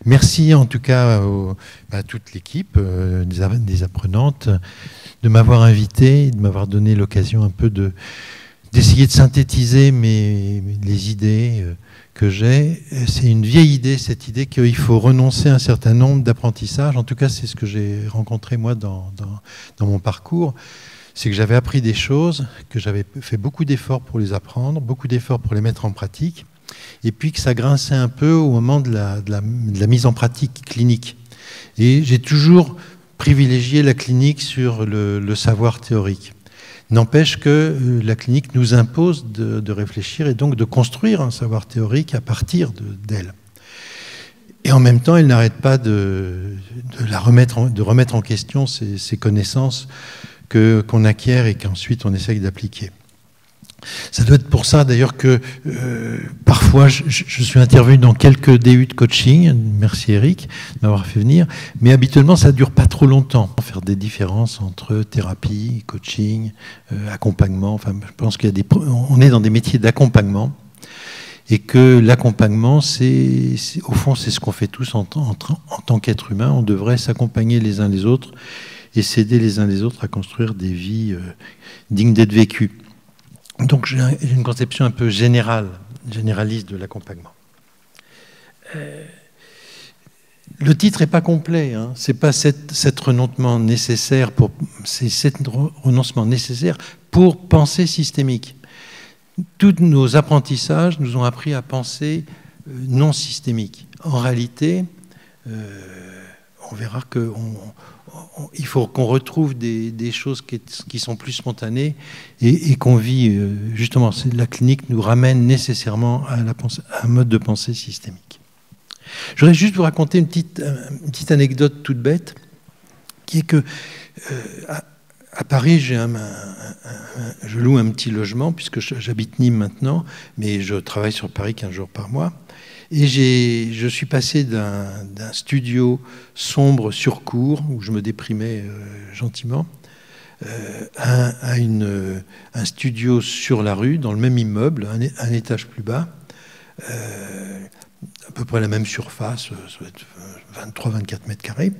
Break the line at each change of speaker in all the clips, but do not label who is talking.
Merci en tout cas à toute l'équipe des apprenantes de m'avoir invité, de m'avoir donné l'occasion un peu d'essayer de synthétiser les idées que j'ai. C'est une vieille idée, cette idée qu'il faut renoncer à un certain nombre d'apprentissages. En tout cas, c'est ce que j'ai rencontré moi dans mon parcours. C'est que j'avais appris des choses, que j'avais fait beaucoup d'efforts pour les apprendre, beaucoup d'efforts pour les mettre en pratique, et puis que ça grinçait un peu au moment de la mise en pratique clinique. Et j'ai toujours privilégié la clinique sur le savoir théorique. N'empêche que la clinique nous impose de réfléchir et donc de construire un savoir théorique à partir d'elle. Et en même temps, elle n'arrête pas de remettre en question ces connaissances qu'on acquiert et qu'ensuite on essaye d'appliquer. Ça doit être pour ça d'ailleurs que parfois je suis intervenu dans quelques DU de coaching, merci Eric de m'avoir fait venir, mais habituellement ça ne dure pas trop longtemps. Faire des différences entre thérapie, coaching, accompagnement, enfin je pense on est dans des métiers d'accompagnement et que l'accompagnement, au fond c'est ce qu'on fait tous en tant qu'être humain, on devrait s'accompagner les uns les autres et s'aider les uns les autres à construire des vies dignes d'être vécues. Donc j'ai une conception un peu généraliste de l'accompagnement. Le titre n'est pas complet, hein. C'est pas cet renoncement nécessaire c'est cet renoncement nécessaire pour penser systémique. Tous nos apprentissages nous ont appris à penser non systémique. En réalité, on verra il faut qu'on retrouve des choses qui sont plus spontanées et qu'on vit, justement, la clinique nous ramène nécessairement à un mode de pensée systémique. Je voudrais juste vous raconter une petite anecdote toute bête, qui est que à Paris, je loue un petit logement, puisque j'habite Nîmes maintenant, mais je travaille sur Paris 15 jours par mois. Et je suis passé d'un studio sombre sur cour, où je me déprimais gentiment, à un studio sur la rue, dans le même immeuble, un étage plus bas, à peu près la même surface, ça doit être 23-24 mètres carrés.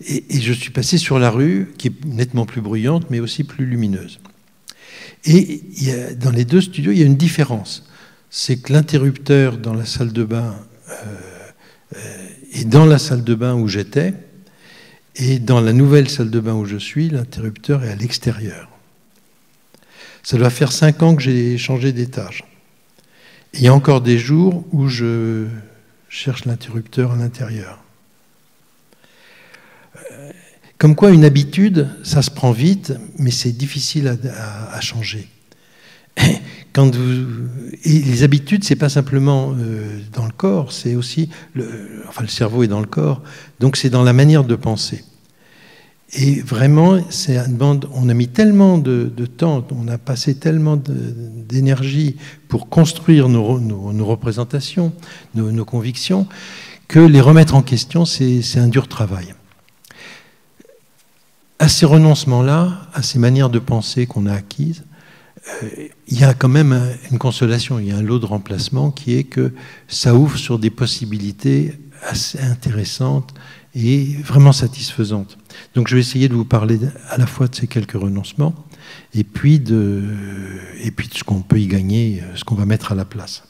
Et je suis passé sur la rue, qui est nettement plus bruyante, mais aussi plus lumineuse. Et dans les deux studios, il y a une différence. C'est que l'interrupteur dans la salle de bain est dans la salle de bain où j'étais, et dans la nouvelle salle de bain où je suis, l'interrupteur est à l'extérieur. Ça doit faire 5 ans que j'ai changé d'étage. Et il y a encore des jours où je cherche l'interrupteur à l'intérieur. Comme quoi, une habitude, ça se prend vite, mais c'est difficile à changer. Et les habitudes, c'est pas simplement dans le corps, c'est aussi le cerveau est dans le corps, donc c'est dans la manière de penser. Et vraiment, on a mis tellement de temps, on a passé tellement d'énergie pour construire nos représentations, nos convictions, que les remettre en question, c'est un dur travail. À ces renoncements-là, à ces manières de penser qu'on a acquises, il y a quand même une consolation, il y a un lot de remplacement qui est que ça ouvre sur des possibilités assez intéressantes et vraiment satisfaisantes. Donc je vais essayer de vous parler à la fois de ces quelques renoncements et puis de ce qu'on peut y gagner, ce qu'on va mettre à la place.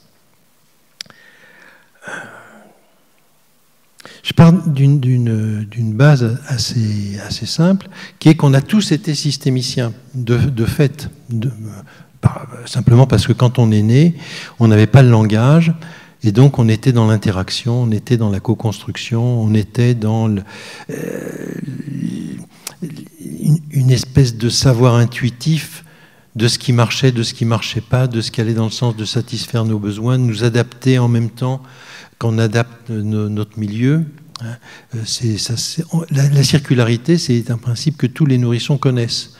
Je parle d'une base assez simple, qui est qu'on a tous été systémiciens, de fait, simplement parce que quand on est né, on n'avait pas le langage, et donc on était dans l'interaction, on était dans la co-construction, on était dans une espèce de savoir intuitif de ce qui marchait, de ce qui ne marchait pas, de ce qui allait dans le sens de satisfaire nos besoins, de nous adapter en même temps qu'on adapte notre milieu. La circularité, c'est un principe que tous les nourrissons connaissent.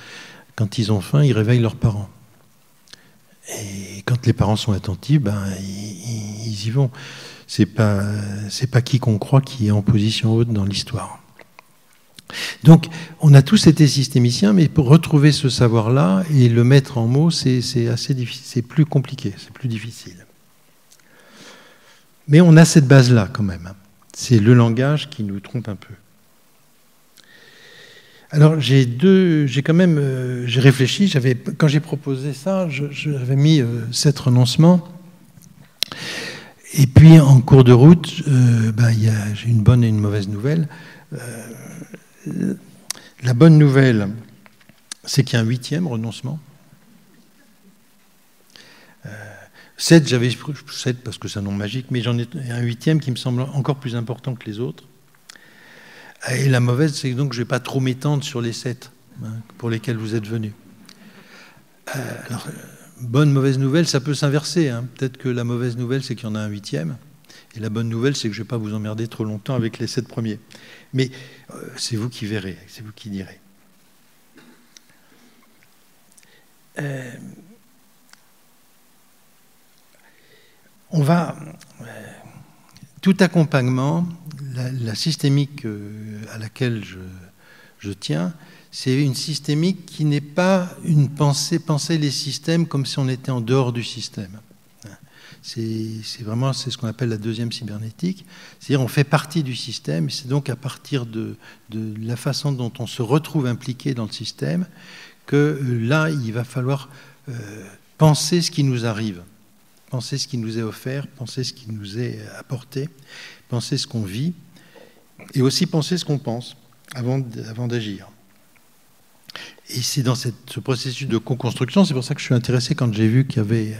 Quand ils ont faim, ils réveillent leurs parents. Et quand les parents sont attentifs, ils y vont. C'est pas quiconque croit qui est en position haute dans l'histoire. Donc, on a tous été systémiciens, mais pour retrouver ce savoir-là et le mettre en mots, c'est assez difficile, c'est plus compliqué, c'est plus difficile. Mais on a cette base-là quand même. C'est le langage qui nous trompe un peu. Alors j'ai réfléchi, quand j'ai proposé ça, j'avais mis 7 renoncements. Et puis en cours de route, j'ai une bonne et une mauvaise nouvelle. La bonne nouvelle, c'est qu'il y a un 8e renoncement. 7, j'avais 7 parce que c'est un nom magique, mais j'en ai un 8e qui me semble encore plus important que les autres. Et la mauvaise, c'est donc que je ne vais pas trop m'étendre sur les 7 pour lesquels vous êtes venus. Alors, bonne, mauvaise nouvelle, ça peut s'inverser. Peut-être que la mauvaise nouvelle, c'est qu'il y en a un 8e. Et la bonne nouvelle, c'est que je ne vais pas vous emmerder trop longtemps avec les 7 premiers. Mais c'est vous qui verrez, c'est vous qui direz. Tout accompagnement, la systémique à laquelle je tiens, c'est une systémique qui n'est pas une penser les systèmes comme si on était en dehors du système. C'est ce qu'on appelle la 2e cybernétique, c'est-à-dire on fait partie du système, et c'est donc à partir de la façon dont on se retrouve impliqué dans le système que là, il va falloir penser ce qui nous arrive. Penser ce qui nous est offert, penser ce qui nous est apporté, penser ce qu'on vit, et aussi penser ce qu'on pense avant d'agir. Et c'est dans ce processus de co-construction, c'est pour ça que je suis intéressé quand j'ai vu qu'il y avait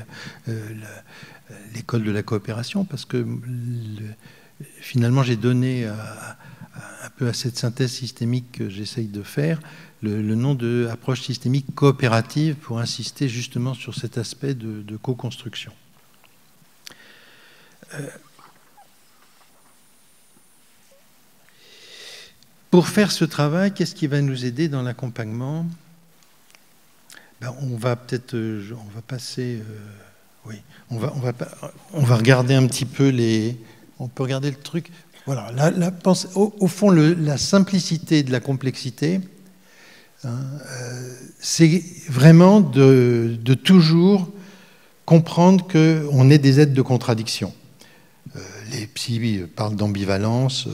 l'école de la coopération, parce que finalement j'ai donné un peu à cette synthèse systémique que j'essaye de faire le nom de approche systémique coopérative pour insister justement sur cet aspect de co-construction. Pour faire ce travail, qu'est-ce qui va nous aider dans l'accompagnement? On va passer... oui, on va regarder un petit peu on peut regarder le truc. Voilà, au fond, la simplicité de la complexité, c'est vraiment de toujours comprendre qu'on est des êtres de contradiction. Les psys parlent d'ambivalence,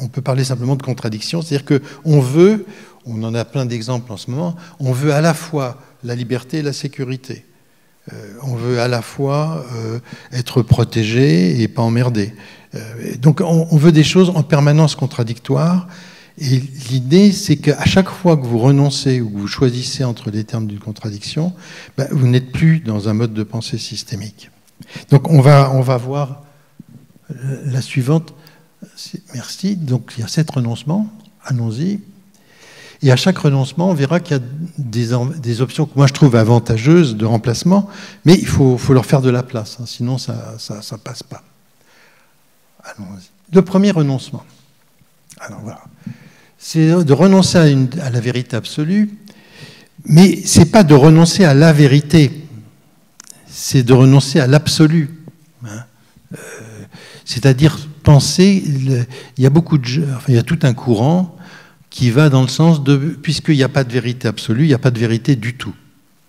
on peut parler simplement de contradiction, c'est-à-dire on en a plein d'exemples en ce moment, on veut à la fois la liberté et la sécurité. On veut à la fois être protégé et pas emmerdé. Donc on veut des choses en permanence contradictoires, et l'idée c'est qu'à chaque fois que vous renoncez ou que vous choisissez entre les termes d'une contradiction, vous n'êtes plus dans un mode de pensée systémique. Donc on va voir la suivante. Merci. Donc il y a 7 renoncements, allons-y. Et à chaque renoncement, on verra qu'il y a des options que moi je trouve avantageuses de remplacement, mais il faut leur faire de la place, sinon ça passe pas. Allons-y. Le premier renoncement. Alors voilà. C'est de renoncer à la vérité absolue, mais c'est pas de renoncer à la vérité, c'est de renoncer à l'absolu. C'est-à-dire penser, il y a tout un courant qui va dans le sens de, puisqu'il n'y a pas de vérité absolue, il n'y a pas de vérité du tout.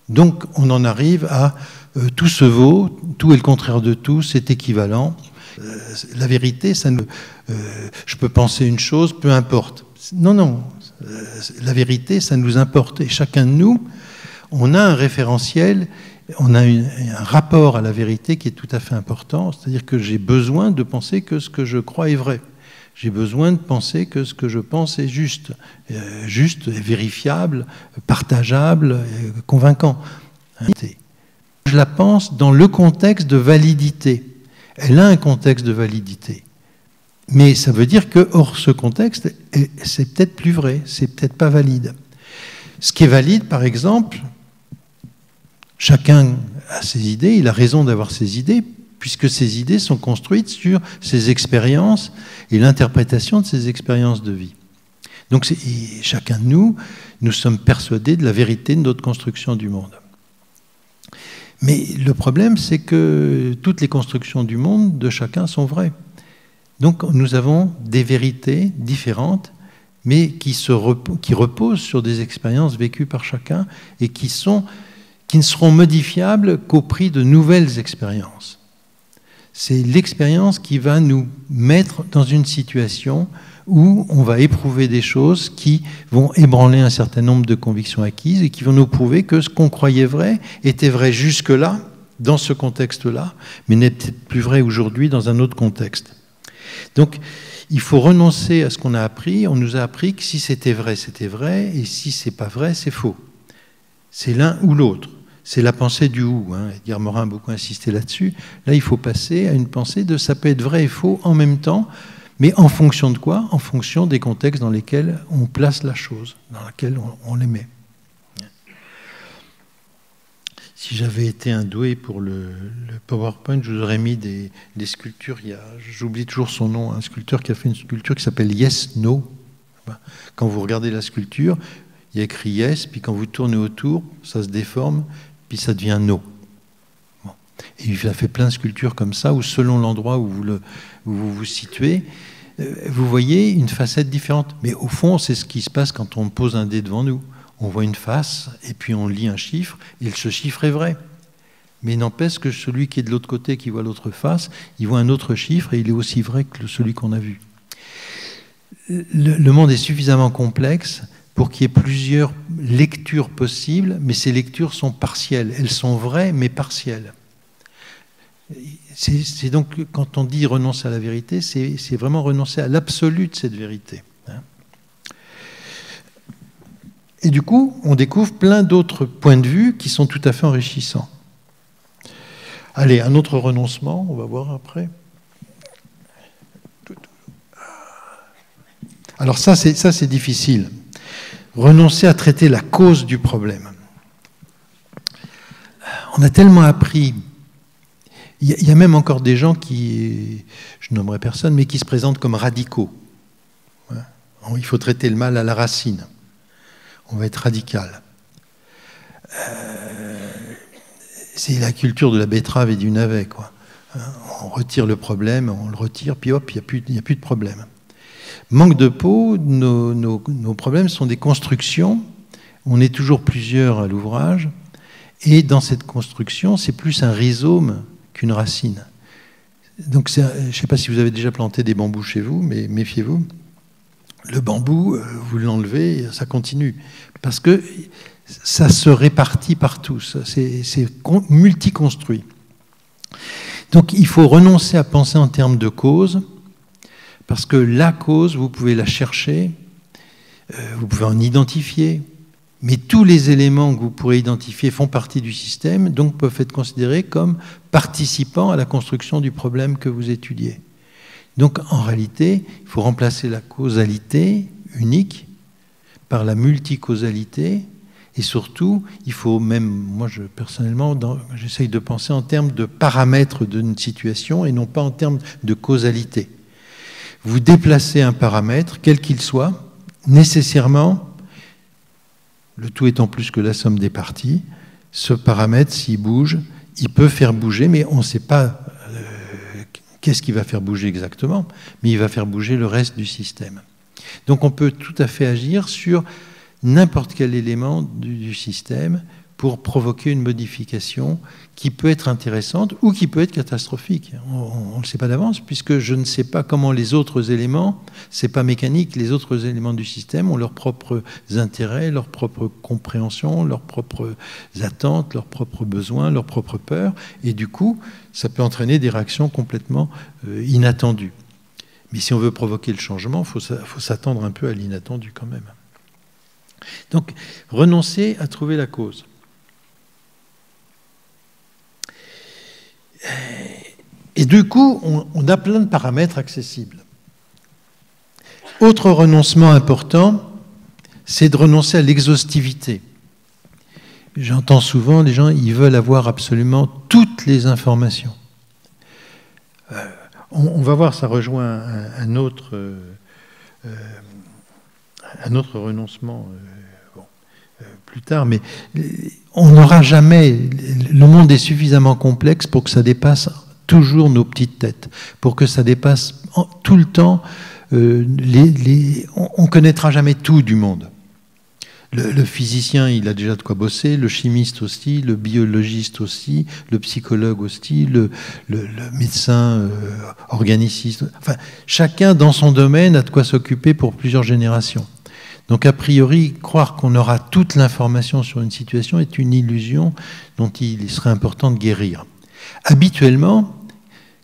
Donc on en arrive à tout se vaut, tout est le contraire de tout, c'est équivalent. La vérité, je peux penser une chose, peu importe. Non, la vérité, ça nous importe. Et chacun de nous, on a un référentiel, on a un rapport à la vérité qui est tout à fait important. C'est-à-dire que j'ai besoin de penser que ce que je crois est vrai. J'ai besoin de penser que ce que je pense est juste, vérifiable, partageable, convaincant. Je la pense dans le contexte de validité. Elle a un contexte de validité. Mais ça veut dire que, hors ce contexte, c'est peut-être plus vrai, c'est peut-être pas valide. Ce qui est valide, par exemple, chacun a ses idées, il a raison d'avoir ses idées, puisque ces idées sont construites sur ses expériences et l'interprétation de ses expériences de vie. Donc chacun de nous sommes persuadés de la vérité de notre construction du monde. Mais le problème, c'est que toutes les constructions du monde de chacun sont vraies. Donc nous avons des vérités différentes, mais qui reposent sur des expériences vécues par chacun et qui ne seront modifiables qu'au prix de nouvelles expériences. C'est l'expérience qui va nous mettre dans une situation où on va éprouver des choses qui vont ébranler un certain nombre de convictions acquises et qui vont nous prouver que ce qu'on croyait vrai était vrai jusque-là, dans ce contexte-là, mais n'est peut-être plus vrai aujourd'hui dans un autre contexte. Donc, il faut renoncer à ce qu'on a appris. On nous a appris que si c'était vrai, et si c'est pas vrai, c'est faux. C'est l'un ou l'autre. C'est la pensée du ou. Edgar Morin a beaucoup insisté là-dessus. Là, il faut passer à une pensée de ça peut être vrai et faux en même temps, mais en fonction de quoi? En fonction des contextes dans lesquels on place la chose, dans lesquels on les met. Si j'avais été un doué pour le PowerPoint, je vous aurais mis des sculptures. J'oublie toujours son nom, un sculpteur qui a fait une sculpture qui s'appelle Yes, No. Quand vous regardez la sculpture, il y a écrit Yes, puis quand vous tournez autour, ça se déforme, puis ça devient No. Bon. Et il a fait plein de sculptures comme ça, où selon l'endroit où vous vous situez, vous voyez une facette différente. Mais au fond, c'est ce qui se passe quand on pose un dé devant nous. On voit une face, et puis on lit un chiffre, et ce chiffre est vrai. Mais n'empêche que celui qui est de l'autre côté, qui voit l'autre face, il voit un autre chiffre, et il est aussi vrai que celui qu'on a vu. Le monde est suffisamment complexe pour qu'il y ait plusieurs lectures possibles, mais ces lectures sont partielles. Elles sont vraies, mais partielles. C'est donc, quand on dit renoncer à la vérité, c'est vraiment renoncer à l'absolu de cette vérité. Et du coup, on découvre plein d'autres points de vue qui sont tout à fait enrichissants. Allez, un autre renoncement, on va voir après. Alors ça, c'est difficile. Renoncer à traiter la cause du problème. On a tellement appris. Il y a même encore des gens qui, je nommerai personne, mais qui se présentent comme radicaux. Il faut traiter le mal à la racine. On va être radical. C'est la culture de la betterave et du navet, quoi. On retire le problème, on le retire, puis hop, il n'y a plus de problème. Manque de peau, nos problèmes sont des constructions. On est toujours plusieurs à l'ouvrage. Et dans cette construction, c'est plus un rhizome qu'une racine. Donc, je ne sais pas si vous avez déjà planté des bambous chez vous, mais méfiez-vous. Le bambou, vous l'enlevez, ça continue. Parce que ça se répartit partout. C'est multiconstruit. Donc, il faut renoncer à penser en termes de cause, parce que la cause, vous pouvez la chercher, vous pouvez en identifier, mais tous les éléments que vous pourrez identifier font partie du système, donc peuvent être considérés comme participants à la construction du problème que vous étudiez. Donc, en réalité, il faut remplacer la causalité unique par la multicausalité. Et surtout, il faut même, moi personnellement, j'essaye de penser en termes de paramètres d'une situation et non pas en termes de causalité. Vous déplacez un paramètre, quel qu'il soit, nécessairement, le tout étant plus que la somme des parties, ce paramètre, s'il bouge, il peut faire bouger, mais on ne sait pas qu'est-ce qui va faire bouger exactement, mais il va faire bouger le reste du système. Donc on peut tout à fait agir sur n'importe quel élément du système pour provoquer une modification qui peut être intéressante ou qui peut être catastrophique. On ne le sait pas d'avance, puisque je ne sais pas comment les autres éléments, c'est pas mécanique, les autres éléments du système ont leurs propres intérêts, leurs propres compréhensions, leurs propres attentes, leurs propres besoins, leurs propres peurs, et du coup, ça peut entraîner des réactions complètement inattendues. Mais si on veut provoquer le changement, il faut s'attendre un peu à l'inattendu quand même. Donc, renoncer à trouver la cause. Et du coup, on a plein de paramètres accessibles. Autre renoncement important, c'est de renoncer à l'exhaustivité. J'entends souvent les gens, ils veulent avoir absolument toutes les informations. On va voir, ça rejoint un autre renoncement plus tard, mais on n'aura jamais, le monde est suffisamment complexe pour que ça dépasse toujours nos petites têtes, pour que ça dépasse tout le temps, on ne connaîtra jamais tout du monde. Le physicien, il a déjà de quoi bosser, le chimiste aussi, le biologiste aussi, le psychologue aussi, le médecin organiciste. Enfin, chacun dans son domaine a de quoi s'occuper pour plusieurs générations. Donc a priori, croire qu'on aura toute l'information sur une situation est une illusion dont il serait important de guérir. Habituellement,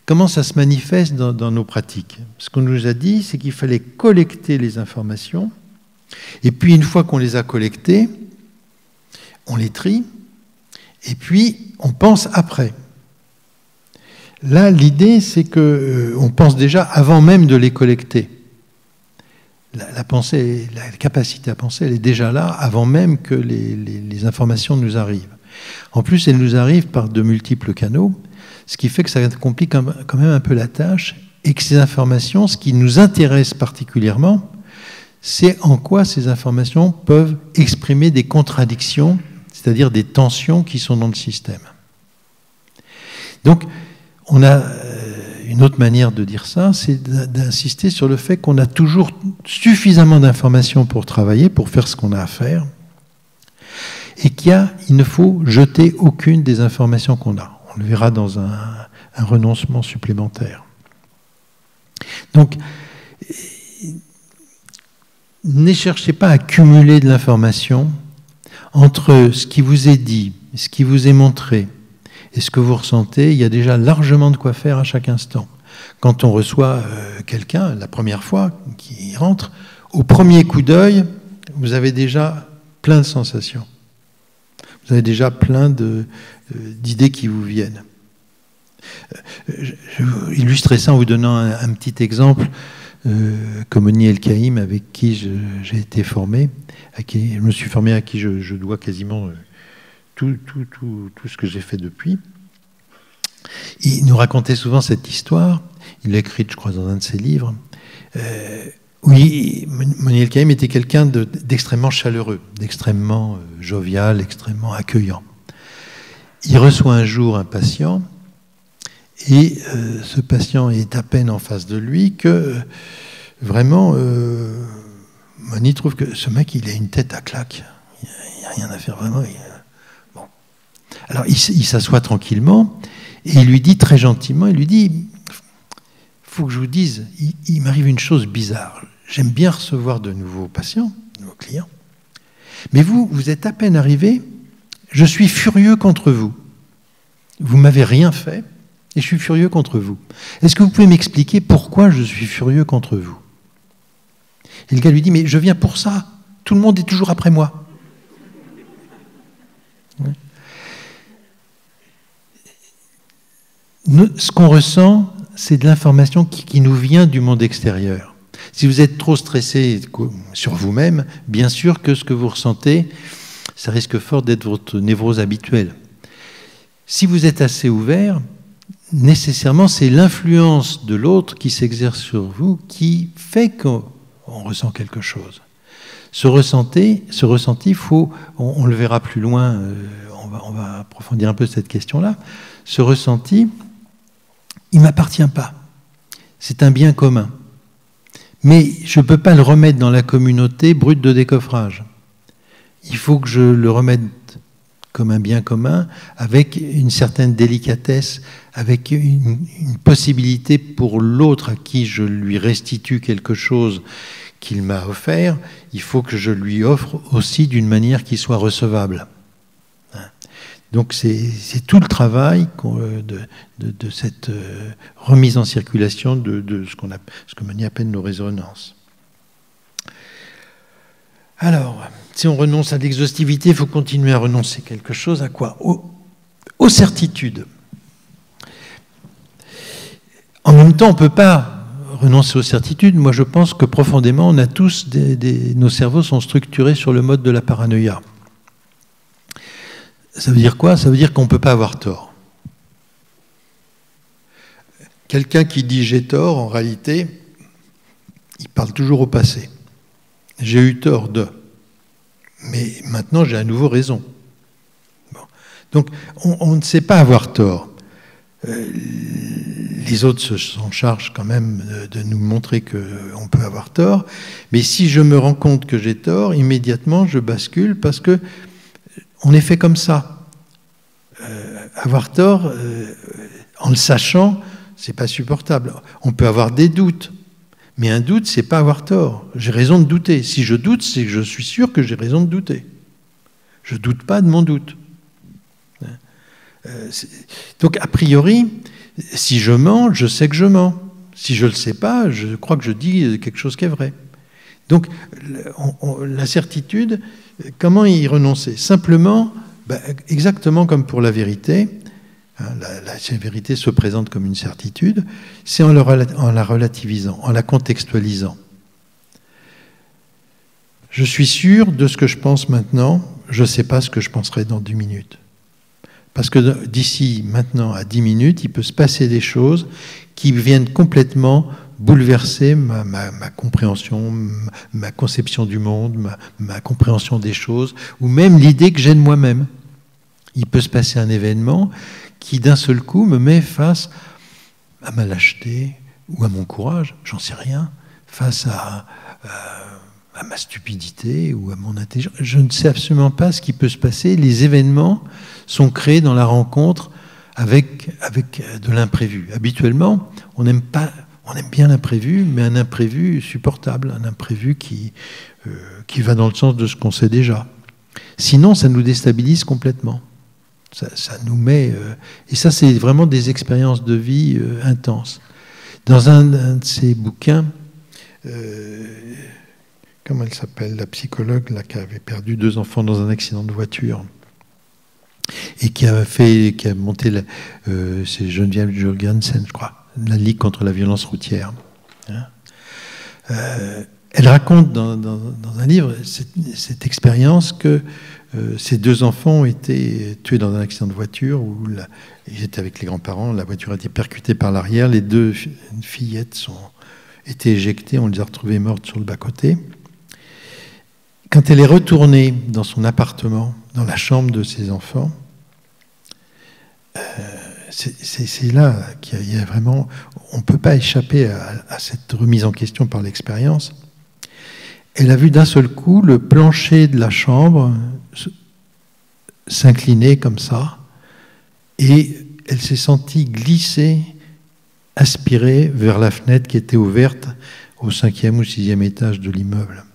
comment ça se manifeste dans nos pratiques? Ce qu'on nous a dit, c'est qu'il fallait collecter les informations. Et puis, une fois qu'on les a collectées, on les trie, et puis on pense après. Là, l'idée, c'est qu'on pense déjà avant même de les collecter. La pensée, la capacité à penser, elle est déjà là avant même que les informations nous arrivent. En plus, elles nous arrivent par de multiples canaux, ce qui fait que ça complique quand même un peu la tâche, et que ces informations, ce qui nous intéresse particulièrement, c'est en quoi ces informations peuvent exprimer des contradictions, c'est-à-dire des tensions qui sont dans le système. Donc, on a une autre manière de dire ça, c'est d'insister sur le fait qu'on a toujours suffisamment d'informations pour travailler, pour faire ce qu'on a à faire, et qu'il ne faut jeter aucune des informations qu'on a. On le verra dans un renoncement supplémentaire. Donc, ne cherchez pas à cumuler de l'information entre ce qui vous est dit, ce qui vous est montré et ce que vous ressentez. Il y a déjà largement de quoi faire à chaque instant. Quand on reçoit quelqu'un, la première fois qui rentre, au premier coup d'œil, vous avez déjà plein de sensations. Vous avez déjà plein d'idées qui vous viennent. Je vais illustrer ça en vous donnant un petit exemple. Komoni El-Kaïm, avec qui j'ai été formé, je me suis formé, à qui je dois quasiment tout ce que j'ai fait depuis. Il nous racontait souvent cette histoire, il l'a écrite, je crois, dans un de ses livres, oui, Komoni El-Kaïm était quelqu'un d'extrêmement chaleureux, d'extrêmement jovial, extrêmement accueillant. Il reçoit un jour un patient, et ce patient est à peine en face de lui que vraiment, Moni trouve que ce mec, il a une tête à claque. Il n'y a rien à faire vraiment. Bon. Alors il s'assoit tranquillement et il lui dit très gentiment, il lui dit, faut que je vous dise, il m'arrive une chose bizarre. J'aime bien recevoir de nouveaux patients, de nouveaux clients. Mais vous êtes à peine arrivé, je suis furieux contre vous. Vous m'avez rien fait. Et je suis furieux contre vous. Est-ce que vous pouvez m'expliquer pourquoi je suis furieux contre vous? Et le gars lui dit, mais je viens pour ça. Tout le monde est toujours après moi. Ce qu'on ressent, c'est de l'information qui nous vient du monde extérieur. Si vous êtes trop stressé sur vous-même, bien sûr que ce que vous ressentez, ça risque fort d'être votre névrose habituelle. Si vous êtes assez ouvert, nécessairement, c'est l'influence de l'autre qui s'exerce sur vous qui fait qu'on ressent quelque chose. Ce ressenti, on le verra plus loin, on va approfondir un peu cette question-là. Ce ressenti, il ne m'appartient pas. C'est un bien commun. Mais je ne peux pas le remettre dans la communauté brute de décoffrage. Il faut que je le remette comme un bien commun, avec une certaine délicatesse, avec une possibilité pour l'autre à qui je lui restitue quelque chose qu'il m'a offert, il faut que je lui offre aussi d'une manière qui soit recevable. Donc c'est tout le travail de cette remise en circulation de ce que Moni appelle nos résonances. Alors, si on renonce à l'exhaustivité, il faut continuer à renoncer à quelque chose. À quoi? Aux certitudes. En même temps, on ne peut pas renoncer aux certitudes. Moi, je pense que profondément, on a tous nos cerveaux sont structurés sur le mode de la paranoïa. Ça veut dire quoi? Ça veut dire qu'on ne peut pas avoir tort. Quelqu'un qui dit « j'ai tort », en réalité, il parle toujours au passé. J'ai eu tort de... Mais maintenant, j'ai à nouveau raison. Bon. Donc, on ne sait pas avoir tort. les autres s'en chargent quand même de nous montrer qu'on peut avoir tort. Mais si je me rends compte que j'ai tort, immédiatement, je bascule parce que on est fait comme ça. Avoir tort, en le sachant, c'est pas supportable. On peut avoir des doutes, mais un doute, c'est pas avoir tort. J'ai raison de douter. Si je doute, c'est que je suis sûr que j'ai raison de douter. Je doute pas de mon doute. Donc, a priori, si je mens, je sais que je mens. Si je ne le sais pas, je crois que je dis quelque chose qui est vrai. Donc, la certitude, comment y renoncer? Simplement, exactement comme pour la vérité, la vérité se présente comme une certitude, c'est en la relativisant, en la contextualisant. Je suis sûr de ce que je pense maintenant, je ne sais pas ce que je penserai dans 10 minutes. Parce que d'ici maintenant à 10 minutes, il peut se passer des choses qui viennent complètement bouleverser ma compréhension, ma conception du monde, ma compréhension des choses, ou même l'idée que j'ai de moi-même. Il peut se passer un événement qui d'un seul coup me met face à ma lâcheté ou à mon courage, j'en sais rien, face à ma stupidité ou à mon intelligence. Je ne sais absolument pas ce qui peut se passer. Les événements sont créés dans la rencontre avec de l'imprévu. Habituellement, on aime bien l'imprévu, mais un imprévu supportable, un imprévu qui va dans le sens de ce qu'on sait déjà. Sinon, ça nous déstabilise complètement. Ça nous met... et ça, c'est vraiment des expériences de vie intenses. Dans un de ces bouquins... comment elle s'appelle, la psychologue là, qui avait perdu 2 enfants dans un accident de voiture et qui a monté, c'est Geneviève Jorgensen, je crois, la Ligue contre la violence routière. Elle raconte dans un livre cette expérience que ces 2 enfants ont été tués dans un accident de voiture où ils étaient avec les grands-parents, la voiture a été percutée par l'arrière, les 2 fillettes étaient éjectées, on les a retrouvées mortes sur le bas-côté. Quand elle est retournée dans son appartement, dans la chambre de ses enfants, c'est là qu'il y a vraiment... On ne peut pas échapper à cette remise en question par l'expérience. Elle a vu d'un seul coup le plancher de la chambre s'incliner comme ça, et elle s'est sentie glisser, aspirer vers la fenêtre qui était ouverte au 5e ou 6e étage de l'immeuble.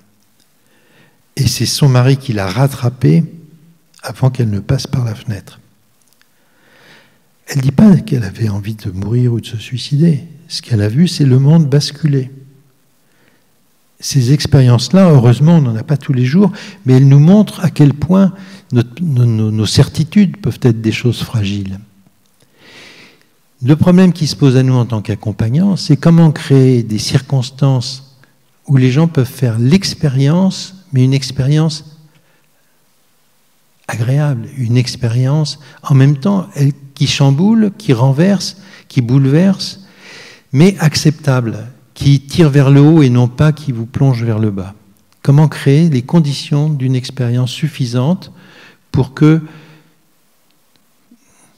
Et c'est son mari qui l'a rattrapée avant qu'elle ne passe par la fenêtre. Elle ne dit pas qu'elle avait envie de mourir ou de se suicider. Ce qu'elle a vu, c'est le monde basculer. Ces expériences-là, heureusement, on n'en a pas tous les jours, mais elles nous montrent à quel point nos certitudes peuvent être des choses fragiles. Le problème qui se pose à nous en tant qu'accompagnants, c'est comment créer des circonstances où les gens peuvent faire l'expérience, mais une expérience agréable, une expérience en même temps qui chamboule, qui renverse, qui bouleverse, mais acceptable, qui tire vers le haut et non pas qui vous plonge vers le bas. Comment créer les conditions d'une expérience suffisante pour que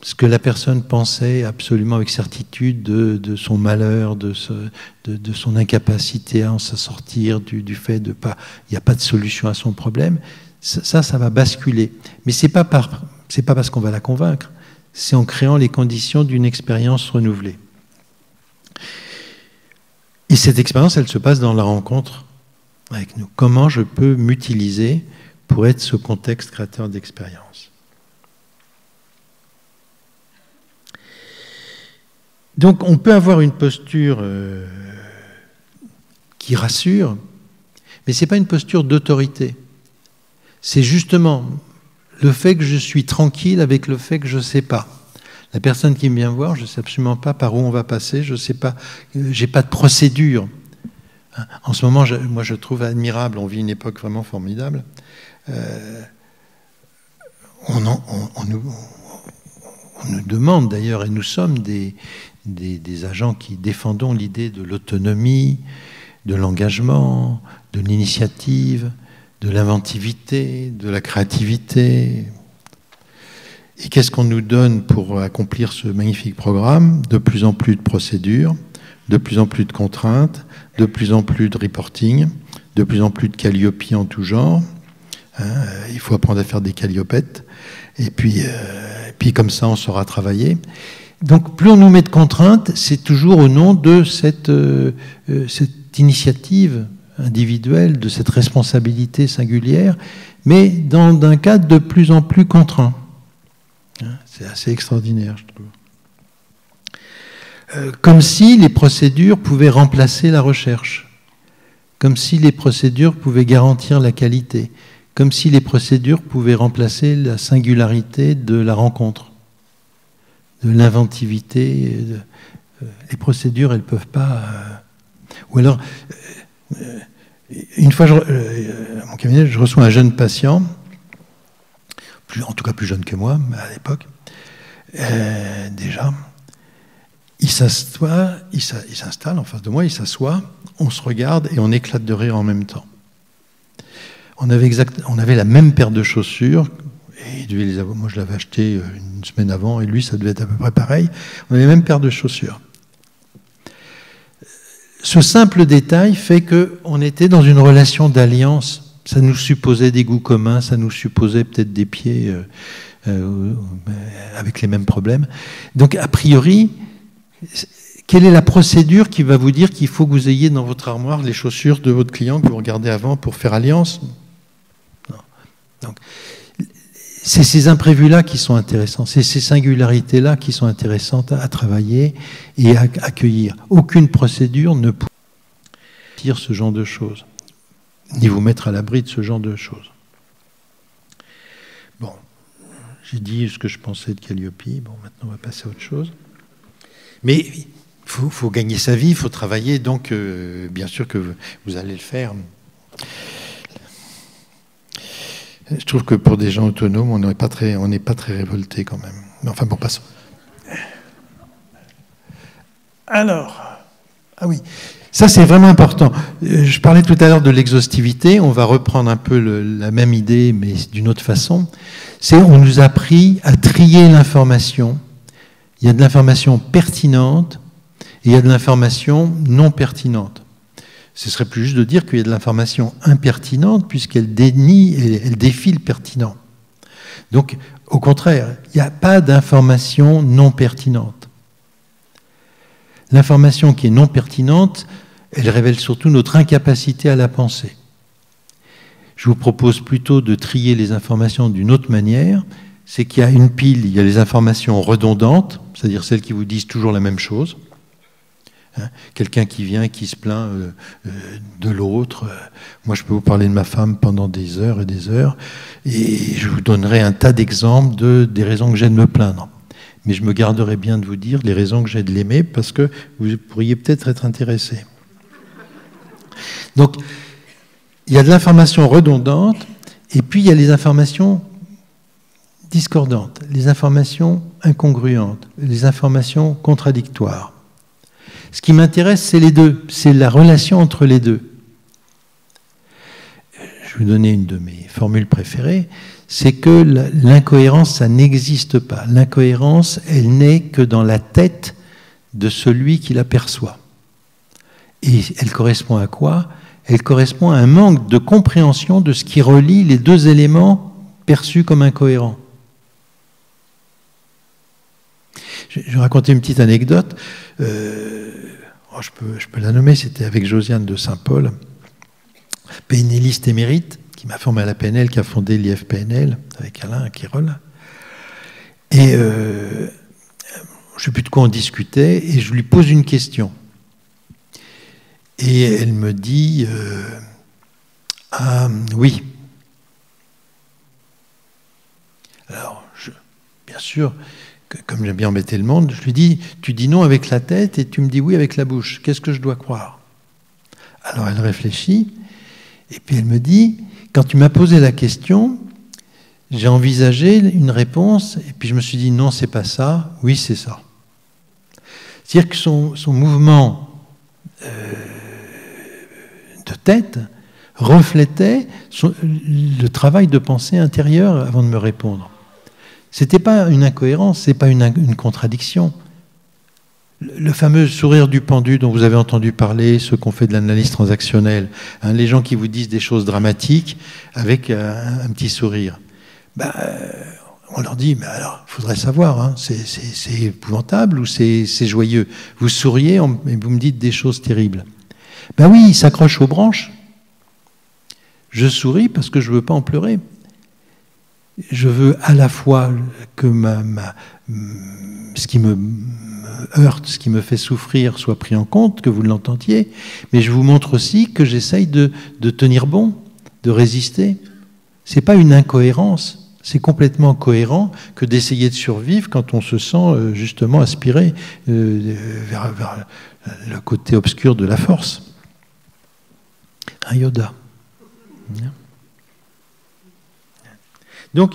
ce que la personne pensait absolument avec certitude de son malheur, de son incapacité à en sortir, du fait de pas, il n'y a pas de solution à son problème, ça va basculer. Mais c'est pas parce qu'on va la convaincre, c'est en créant les conditions d'une expérience renouvelée. Et cette expérience, elle se passe dans la rencontre avec nous. Comment je peux m'utiliser pour être ce contexte créateur d'expérience? Donc on peut avoir une posture qui rassure, mais ce n'est pas une posture d'autorité. C'est justement le fait que je suis tranquille avec le fait que je ne sais pas. La personne qui vient me voir, je ne sais absolument pas par où on va passer, je ne sais pas, je n'ai pas de procédure. En ce moment, moi je trouve admirable, on vit une époque vraiment formidable. On nous demande d'ailleurs, et nous sommes des agents qui défendons l'idée de l'autonomie, de l'engagement, de l'initiative, de l'inventivité, de la créativité. Et qu'est-ce qu'on nous donne pour accomplir ce magnifique programme? De plus en plus de procédures, de plus en plus de contraintes, de plus en plus de reporting, de plus en plus de Calliope en tout genre. Il faut apprendre à faire des Calliopettes. Et puis comme ça, on saura travailler. Donc, plus on nous met de contraintes, c'est toujours au nom de cette initiative individuelle, de cette responsabilité singulière, mais dans un cadre de plus en plus contraint. C'est assez extraordinaire, je trouve. Comme si les procédures pouvaient remplacer la recherche, comme si les procédures pouvaient garantir la qualité, comme si les procédures pouvaient remplacer la singularité de la rencontre, de l'inventivité. Les procédures, elles ne peuvent pas... Ou alors, une fois, à mon cabinet, je reçois un jeune patient, en tout cas plus jeune que moi, à l'époque, déjà. Il s'installe en face de moi, il s'assoit, on se regarde et on éclate de rire en même temps. On avait la même paire de chaussures, et il devait les avoir, moi je l'avais acheté une semaine avant, et lui ça devait être à peu près pareil. On avait la même paire de chaussures. Ce simple détail fait qu'on était dans une relation d'alliance. Ça nous supposait des goûts communs, ça nous supposait peut-être des pieds avec les mêmes problèmes. Donc, a priori, quelle est la procédure qui va vous dire qu'il faut que vous ayez dans votre armoire les chaussures de votre client que vous regardez avant pour faire alliance? Non. Donc, c'est ces imprévus-là qui sont intéressants, c'est ces singularités-là qui sont intéressantes à travailler et à accueillir. Aucune procédure ne peut dire ce genre de choses, ni vous mettre à l'abri de ce genre de choses. Bon, j'ai dit ce que je pensais de Calliope, bon, maintenant on va passer à autre chose. Mais il faut gagner sa vie, il faut travailler, donc bien sûr que vous allez le faire. Je trouve que pour des gens autonomes, on n'est pas très révoltés quand même. Mais enfin bon, passons. Alors, ah oui, ça c'est vraiment important. Je parlais tout à l'heure de l'exhaustivité, on va reprendre un peu la même idée, mais d'une autre façon. On nous a appris à trier l'information. Il y a de l'information pertinente et il y a de l'information non pertinente. Ce serait plus juste de dire qu'il y a de l'information impertinente puisqu'elle dénie et elle défie le pertinent. Donc, au contraire, il n'y a pas d'information non pertinente. L'information qui est non pertinente, elle révèle surtout notre incapacité à la penser. Je vous propose plutôt de trier les informations d'une autre manière. C'est qu'il y a une pile, il y a les informations redondantes, c'est-à-dire celles qui vous disent toujours la même chose. Quelqu'un qui vient et qui se plaint de l'autre. Moi, je peux vous parler de ma femme pendant des heures, et je vous donnerai un tas d'exemples des raisons que j'ai de me plaindre. Mais je me garderai bien de vous dire les raisons que j'ai de l'aimer, parce que vous pourriez peut-être être intéressé. Donc, il y a de l'information redondante, et puis il y a les informations discordantes, les informations incongruentes, les informations contradictoires. Ce qui m'intéresse, c'est les deux, c'est la relation entre les deux. Je vais vous donner une de mes formules préférées, c'est que l'incohérence, ça n'existe pas. L'incohérence, elle n'est que dans la tête de celui qui la perçoit. Et elle correspond à quoi? Elle correspond à un manque de compréhension de ce qui relie les deux éléments perçus comme incohérents. Je vais raconter une petite anecdote. Je peux la nommer, c'était avec Josiane de Saint-Paul, PNListe émérite, qui m'a formé à la PNL, qui a fondé l'IFPNL, avec Alain Quirol. Et je ne sais plus de quoi on discutait, et je lui pose une question. Et elle me dit « Ah, oui ». Alors, bien sûr, comme j'aime bien embêter le monde, je lui dis « Tu dis non avec la tête et tu me dis oui avec la bouche. Qu'est-ce que je dois croire ?» Alors elle réfléchit, et puis elle me dit « Quand tu m'as posé la question, j'ai envisagé une réponse, et puis je me suis dit non, c'est pas ça, oui, c'est ça. » C'est-à-dire que son mouvement de tête reflétait le travail de pensée intérieure avant de me répondre. C'était pas une incohérence, c'est pas une contradiction. Le fameux sourire du pendu dont vous avez entendu parler, ceux qui ont fait de l'analyse transactionnelle, hein, les gens qui vous disent des choses dramatiques avec un petit sourire. On leur dit, mais alors, il faudrait savoir, hein, c'est épouvantable ou c'est joyeux? Vous souriez et vous me dites des choses terribles. Ben oui, il s'accroche aux branches. Je souris parce que je ne veux pas en pleurer. Je veux à la fois que ce qui me heurte, ce qui me fait souffrir soit pris en compte, que vous l'entendiez, mais je vous montre aussi que j'essaye de tenir bon, de résister. Ce n'est pas une incohérence, c'est complètement cohérent que d'essayer de survivre quand on se sent justement aspiré vers le côté obscur de la force. Un Yoda. Donc,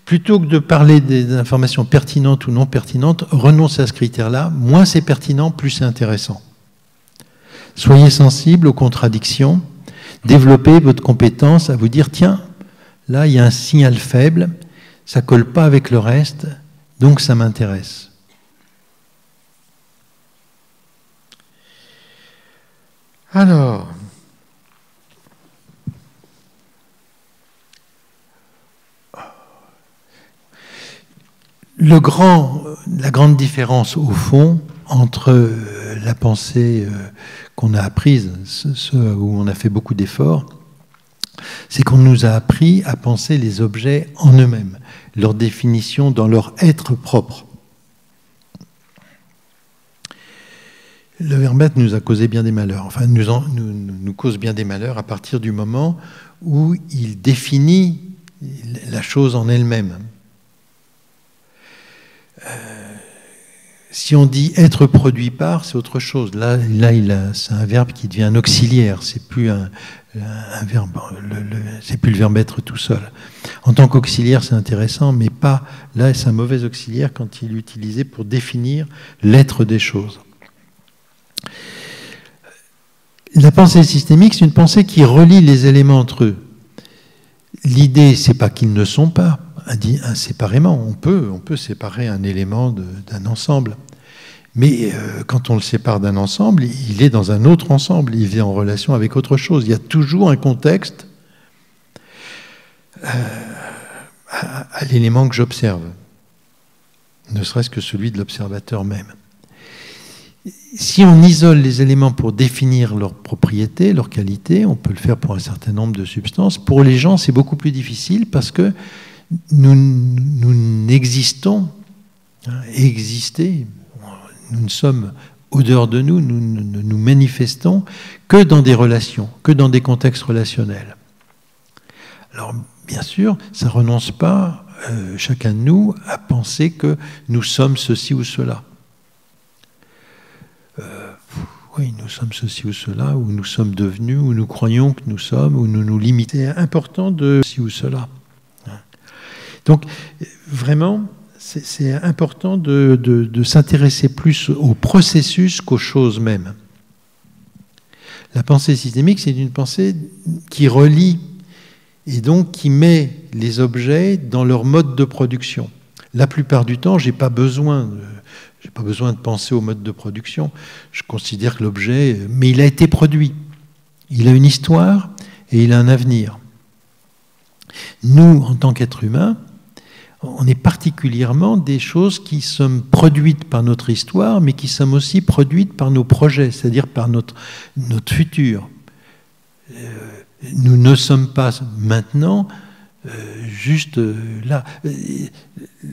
plutôt que de parler des informations pertinentes ou non pertinentes, renoncez à ce critère-là. Moins c'est pertinent, plus c'est intéressant. Soyez sensible aux contradictions. Développez votre compétence à vous dire, tiens, là, il y a un signal faible, ça ne colle pas avec le reste, donc ça m'intéresse. Alors... la grande différence, au fond, entre la pensée qu'on a apprise, ce où on a fait beaucoup d'efforts, c'est qu'on nous a appris à penser les objets en eux-mêmes, leur définition dans leur être propre. Le verbette nous a causé bien des malheurs, enfin nous cause bien des malheurs à partir du moment où il définit la chose en elle-même. Si on dit être produit par, c'est autre chose. Là c'est un verbe qui devient un auxiliaire. C'est plus un verbe. C'est plus le verbe être tout seul. En tant qu'auxiliaire, c'est intéressant, mais pas là. C'est un mauvais auxiliaire quand il est utilisé pour définir l'être des choses. La pensée systémique, c'est une pensée qui relie les éléments entre eux. L'idée, c'est pas qu'ils ne sont pas. Séparément, on peut séparer un élément d'un ensemble. Mais quand on le sépare d'un ensemble, il est dans un autre ensemble, il est en relation avec autre chose. Il y a toujours un contexte à l'élément que j'observe, ne serait-ce que celui de l'observateur même. Si on isole les éléments pour définir leurs propriétés, leurs qualités, on peut le faire pour un certain nombre de substances. Pour les gens, c'est beaucoup plus difficile parce que nous n'existons, exister, nous ne sommes au dehors de nous, nous ne nous manifestons que dans des relations, que dans des contextes relationnels. Alors, bien sûr, ça ne renonce pas, chacun de nous, à penser que nous sommes ceci ou cela. Oui, nous sommes ceci ou cela, ou nous sommes devenus, ou nous croyons que nous sommes, ou nous nous limitons. C'est important de ceci ou cela. Donc, vraiment, c'est important de s'intéresser plus au processus qu'aux choses mêmes. La pensée systémique, c'est une pensée qui relie et donc qui met les objets dans leur mode de production. La plupart du temps, j'ai pas besoin de penser au mode de production. Je considère que l'objet, mais il a été produit. Il a une histoire et il a un avenir. Nous, en tant qu'êtres humains, on est particulièrement des choses qui sont produites par notre histoire, mais qui sont aussi produites par nos projets, c'est-à-dire par notre futur. Nous ne sommes pas maintenant juste là.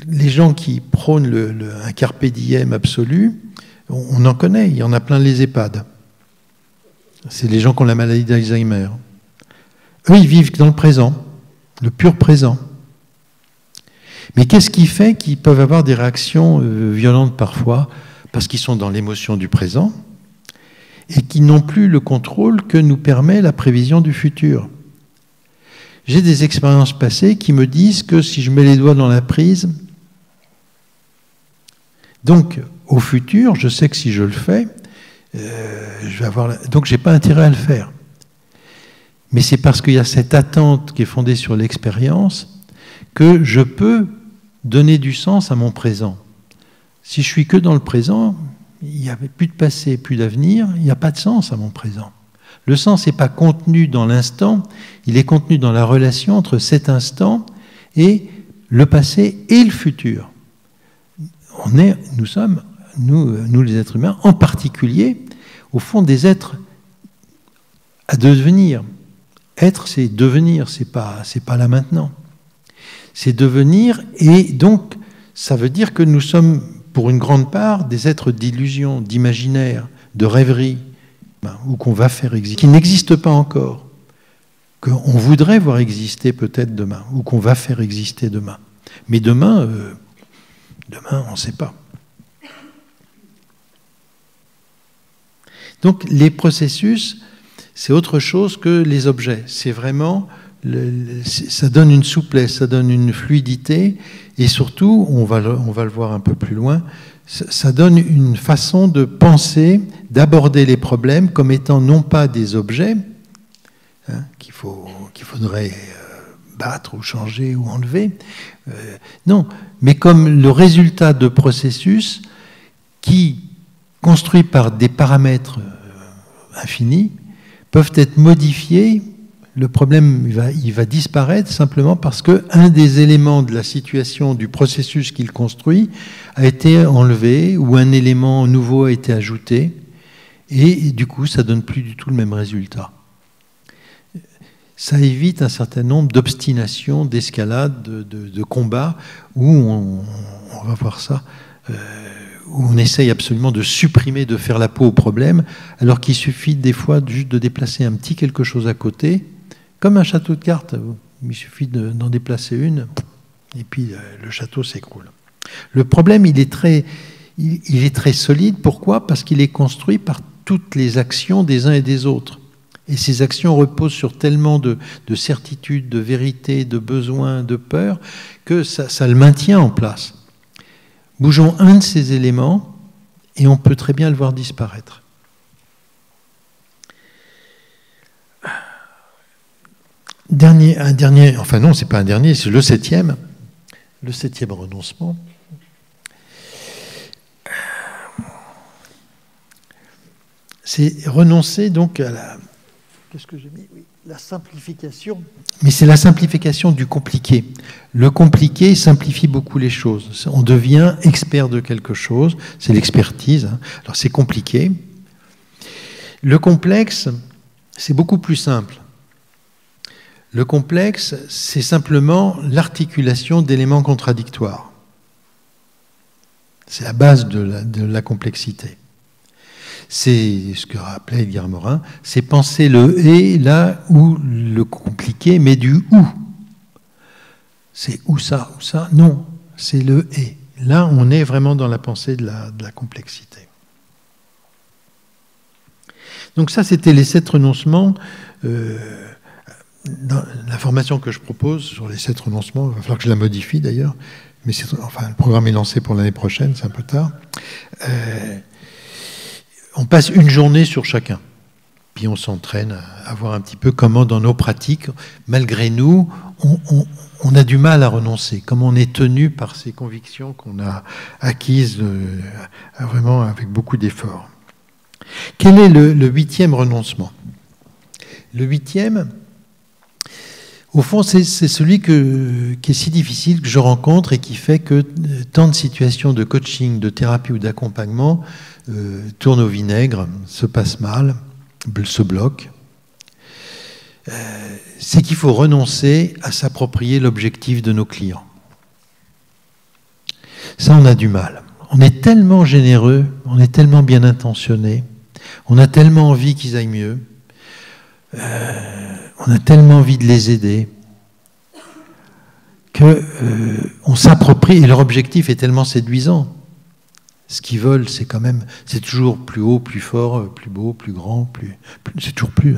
Les gens qui prônent un carpe diem absolu, on en connaît, il y en a plein les EHPAD. C'est les gens qui ont la maladie d'Alzheimer. Eux, ils vivent dans le présent, le pur présent. Mais qu'est-ce qui fait qu'ils peuvent avoir des réactions violentes parfois, parce qu'ils sont dans l'émotion du présent, et qui n'ont plus le contrôle que nous permet la prévision du futur? J'ai des expériences passées qui me disent que si je mets les doigts dans la prise, donc au futur, je sais que si je le fais, je vais avoir... Donc je n'ai pas intérêt à le faire. Mais c'est parce qu'il y a cette attente qui est fondée sur l'expérience que je peux donner du sens à mon présent. Si je suis que dans le présent, il n'y a plus de passé, plus d'avenir, il n'y a pas de sens à mon présent. Le sens n'est pas contenu dans l'instant, il est contenu dans la relation entre cet instant et le passé et le futur. Nous sommes, nous les êtres humains, en particulier, au fond, des êtres à devenir. Être, c'est devenir, c'est pas là maintenant. C'est devenir, et donc, ça veut dire que nous sommes, pour une grande part, des êtres d'illusion, d'imaginaire, de rêverie, ou qu'on va faire exister, qui n'existent pas encore, qu'on voudrait voir exister peut-être demain, ou qu'on va faire exister demain. Mais demain, on ne sait pas. Donc les processus, c'est autre chose que les objets. C'est vraiment, ça donne une souplesse, ça donne une fluidité, et surtout, on va le voir un peu plus loin, ça donne une façon de penser, d'aborder les problèmes comme étant non pas des objets qu'il faudrait battre ou changer ou enlever, non, mais comme le résultat de processus qui, construits par des paramètres infinis, peuvent être modifiés. Le problème il va disparaître simplement parce qu'un des éléments de la situation, du processus qu'il construit, a été enlevé ou un élément nouveau a été ajouté et du coup ça ne donne plus du tout le même résultat. Ça évite un certain nombre d'obstinations, d'escalades, de combats où on va voir ça, où on essaye absolument de supprimer, de faire la peau au problème, alors qu'il suffit des fois juste de déplacer un petit quelque chose à côté. Comme un château de cartes, il suffit d'en déplacer une, et puis le château s'écroule. Le problème, il est très solide. Pourquoi? Parce qu'il est construit par toutes les actions des uns et des autres. Et ces actions reposent sur tellement de certitude, de vérité, de besoin, de peur, que ça le maintient en place. Bougeons un de ces éléments, et on peut très bien le voir disparaître. Enfin non, c'est pas un dernier, c'est le septième renoncement. C'est renoncer donc à la... Qu'est-ce que j'ai mis? Oui, la simplification. Mais c'est la simplification du compliqué. Le compliqué simplifie beaucoup les choses. On devient expert de quelque chose, c'est l'expertise. Alors c'est compliqué. Le complexe, c'est beaucoup plus simple. Le complexe, c'est simplement l'articulation d'éléments contradictoires. C'est la base de la complexité. C'est ce que rappelait Edgar Morin, c'est penser le « et » là où le compliqué met du « ou ». C'est « ou ça », non, c'est le « et ». Là, on est vraiment dans la pensée de la complexité. Donc ça, c'était les 7 renoncements. Dans la formation que je propose sur les 7 renoncements, il va falloir que je la modifie d'ailleurs, mais enfin, le programme est lancé pour l'année prochaine, c'est un peu tard. On passe une journée sur chacun, puis on s'entraîne à voir un petit peu comment dans nos pratiques, malgré nous, on a du mal à renoncer, comment on est tenu par ces convictions qu'on a acquises vraiment avec beaucoup d'efforts. Quel est le 8e renoncement? Le 8e, au fond, c'est celui qui est si difficile, que je rencontre et qui fait que tant de situations de coaching, de thérapie ou d'accompagnement tournent au vinaigre, se passent mal, se bloquent. C'est qu'il faut renoncer à s'approprier l'objectif de nos clients. Ça, on a du mal. On est tellement généreux, on est tellement bien intentionné, on a tellement envie qu'ils aillent mieux, on a tellement envie de les aider qu'on s'approprie, et leur objectif est tellement séduisant. Ce qu'ils veulent, c'est toujours plus haut, plus fort, plus beau, plus grand, c'est toujours plus.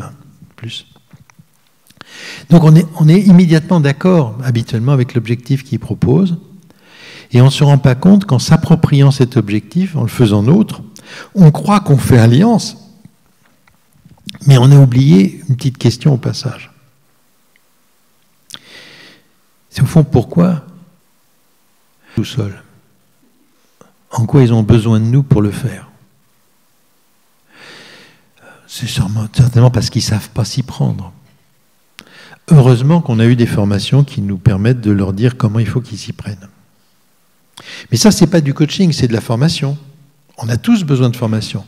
Donc on est immédiatement d'accord, habituellement, avec l'objectif qu'ils proposent, et on ne se rend pas compte qu'en s'appropriant cet objectif, en le faisant nôtre, on croit qu'on fait alliance, mais on a oublié une petite question au passage. C'est au fond pourquoi tout seul. En quoi ils ont besoin de nous pour le faire? C'est certainement parce qu'ils ne savent pas s'y prendre. Heureusement qu'on a eu des formations qui nous permettent de leur dire comment il faut qu'ils s'y prennent. Mais ça, ce n'est pas du coaching, c'est de la formation. On a tous besoin de formation.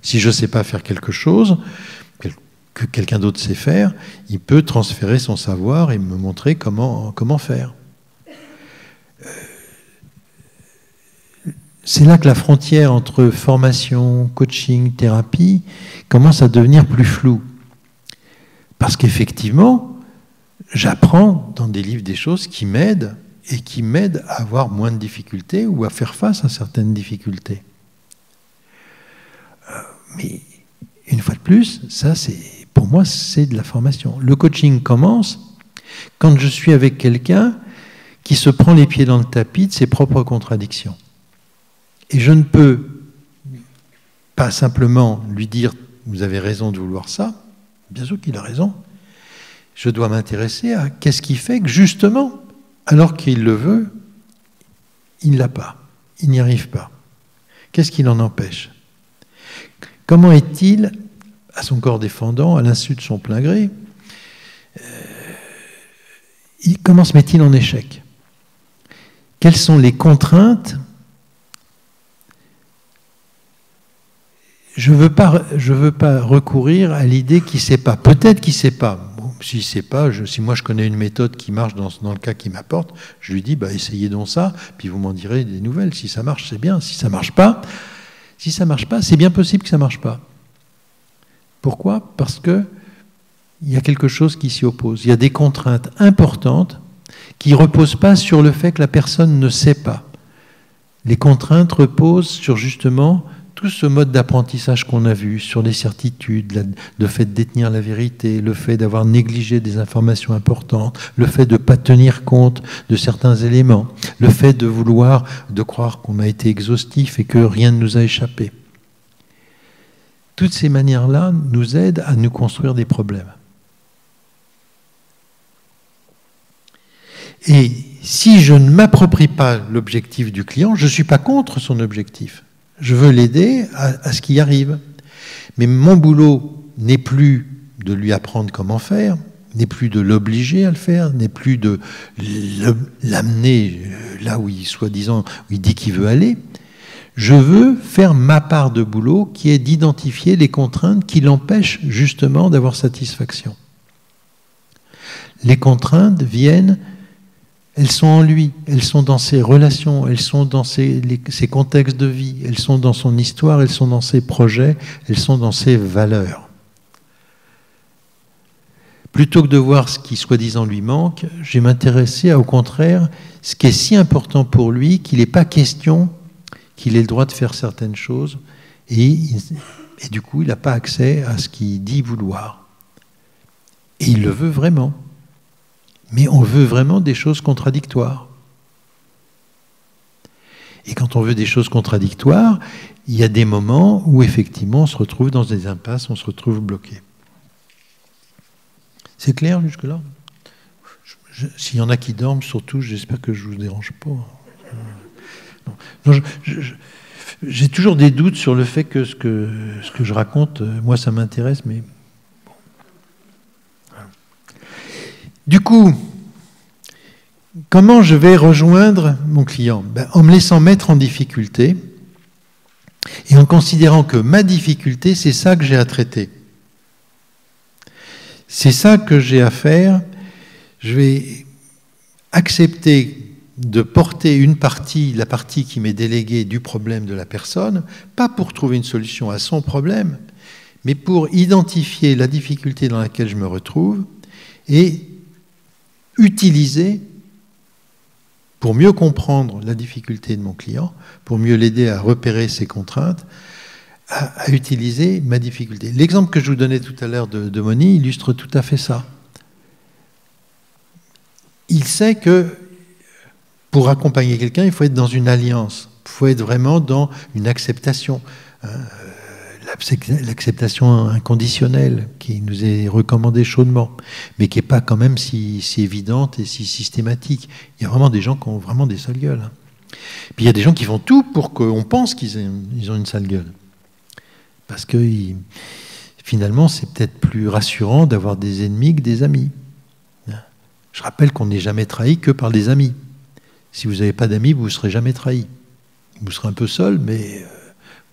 Si je ne sais pas faire quelque chose que quelqu'un d'autre sait faire, il peut transférer son savoir et me montrer comment faire. C'est là que la frontière entre formation, coaching, thérapie commence à devenir plus floue. Parce qu'effectivement, j'apprends dans des livres des choses qui m'aident et qui m'aident à avoir moins de difficultés ou à faire face à certaines difficultés. Mais une fois de plus, ça, pour moi, c'est de la formation. Le coaching commence quand je suis avec quelqu'un qui se prend les pieds dans le tapis de ses propres contradictions. Et je ne peux pas simplement lui dire « vous avez raison de vouloir ça », bien sûr qu'il a raison. Je dois m'intéresser à qu'est-ce qui fait que justement, alors qu'il le veut, il ne l'a pas, il n'y arrive pas. Qu'est-ce qui l'en empêche? Comment est-il, à son corps défendant, à l'insu de son plein gré, comment se met-il en échec? Quelles sont les contraintes? Je veux pas recourir à l'idée qu'il ne sait pas. Peut-être qu'il ne sait pas. Bon, s'il ne sait pas, si moi je connais une méthode qui marche dans le cas qu'il m'apporte, je lui dis, essayez donc ça, puis vous m'en direz des nouvelles. Si ça marche, c'est bien. Si ça ne marche pas, c'est bien possible que ça ne marche pas. Pourquoi? Parce qu'il y a quelque chose qui s'y oppose. Il y a des contraintes importantes qui ne reposent pas sur le fait que la personne ne sait pas. Les contraintes reposent sur justement tout ce mode d'apprentissage qu'on a vu, sur les certitudes, le fait de détenir la vérité, le fait d'avoir négligé des informations importantes, le fait de ne pas tenir compte de certains éléments, le fait de croire qu'on a été exhaustif et que rien ne nous a échappé. Toutes ces manières-là nous aident à nous construire des problèmes. Et si je ne m'approprie pas l'objectif du client, je ne suis pas contre son objectif. Je veux l'aider à ce qu'il arrive. Mais mon boulot n'est plus de lui apprendre comment faire, n'est plus de l'obliger à le faire, n'est plus de l'amener là où il dit qu'il veut aller. Je veux faire ma part de boulot qui est d'identifier les contraintes qui l'empêchent justement d'avoir satisfaction. Les contraintes viennent... Elles sont en lui, elles sont dans ses relations, elles sont dans ses contextes de vie, elles sont dans son histoire, elles sont dans ses projets, elles sont dans ses valeurs. Plutôt que de voir ce qui soi-disant lui manque, je vais m'intéresser à, au contraire, ce qui est si important pour lui qu'il n'est pas question qu'il ait le droit de faire certaines choses et du coup il n'a pas accès à ce qu'il dit vouloir. Et il le veut vraiment. Mais on veut vraiment des choses contradictoires. Et quand on veut des choses contradictoires, il y a des moments où effectivement on se retrouve dans des impasses, on se retrouve bloqué. C'est clair jusque-là? S'il y en a qui dorment, surtout, j'espère que je ne vous dérange pas. Non, j'ai toujours des doutes sur le fait que ce que je raconte, moi ça m'intéresse, mais... Du coup, comment je vais rejoindre mon client? En me laissant mettre en difficulté et en considérant que ma difficulté, c'est ça que j'ai à traiter. C'est ça que j'ai à faire. Je vais accepter de porter la partie qui m'est déléguée du problème de la personne, pas pour trouver une solution à son problème, mais pour identifier la difficulté dans laquelle je me retrouve et utiliser, pour mieux comprendre la difficulté de mon client, pour mieux l'aider à repérer ses contraintes, à utiliser ma difficulté. L'exemple que je vous donnais tout à l'heure de Moni illustre tout à fait ça. Il sait que pour accompagner quelqu'un, il faut être dans une alliance, il faut être vraiment dans une acceptation. L'acceptation inconditionnelle qui nous est recommandée chaudement, mais qui n'est pas quand même si évidente et si systématique. Il y a vraiment des gens qui ont vraiment des sales gueules. Puis il y a des gens qui font tout pour qu'on pense qu'ils ont une sale gueule. Parce que finalement, c'est peut-être plus rassurant d'avoir des ennemis que des amis. Je rappelle qu'on n'est jamais trahi que par des amis. Si vous n'avez pas d'amis, vous ne serez jamais trahi. Vous serez un peu seul, mais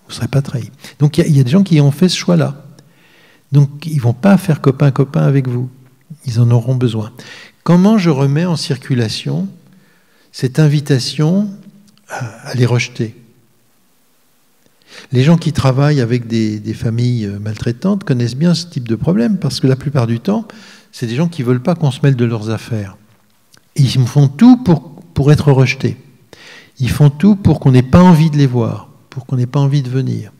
vous ne serez pas trahi. Donc il y a des gens qui ont fait ce choix-là. Donc ils ne vont pas faire copain-copain avec vous. Ils en auront besoin. Comment je remets en circulation cette invitation à les rejeter? Les gens qui travaillent avec des familles maltraitantes connaissent bien ce type de problème, parce que la plupart du temps, c'est des gens qui ne veulent pas qu'on se mêle de leurs affaires. Et ils font tout pour être rejetés. Ils font tout pour qu'on n'ait pas envie de les voir, pour qu'on n'ait pas envie de venir.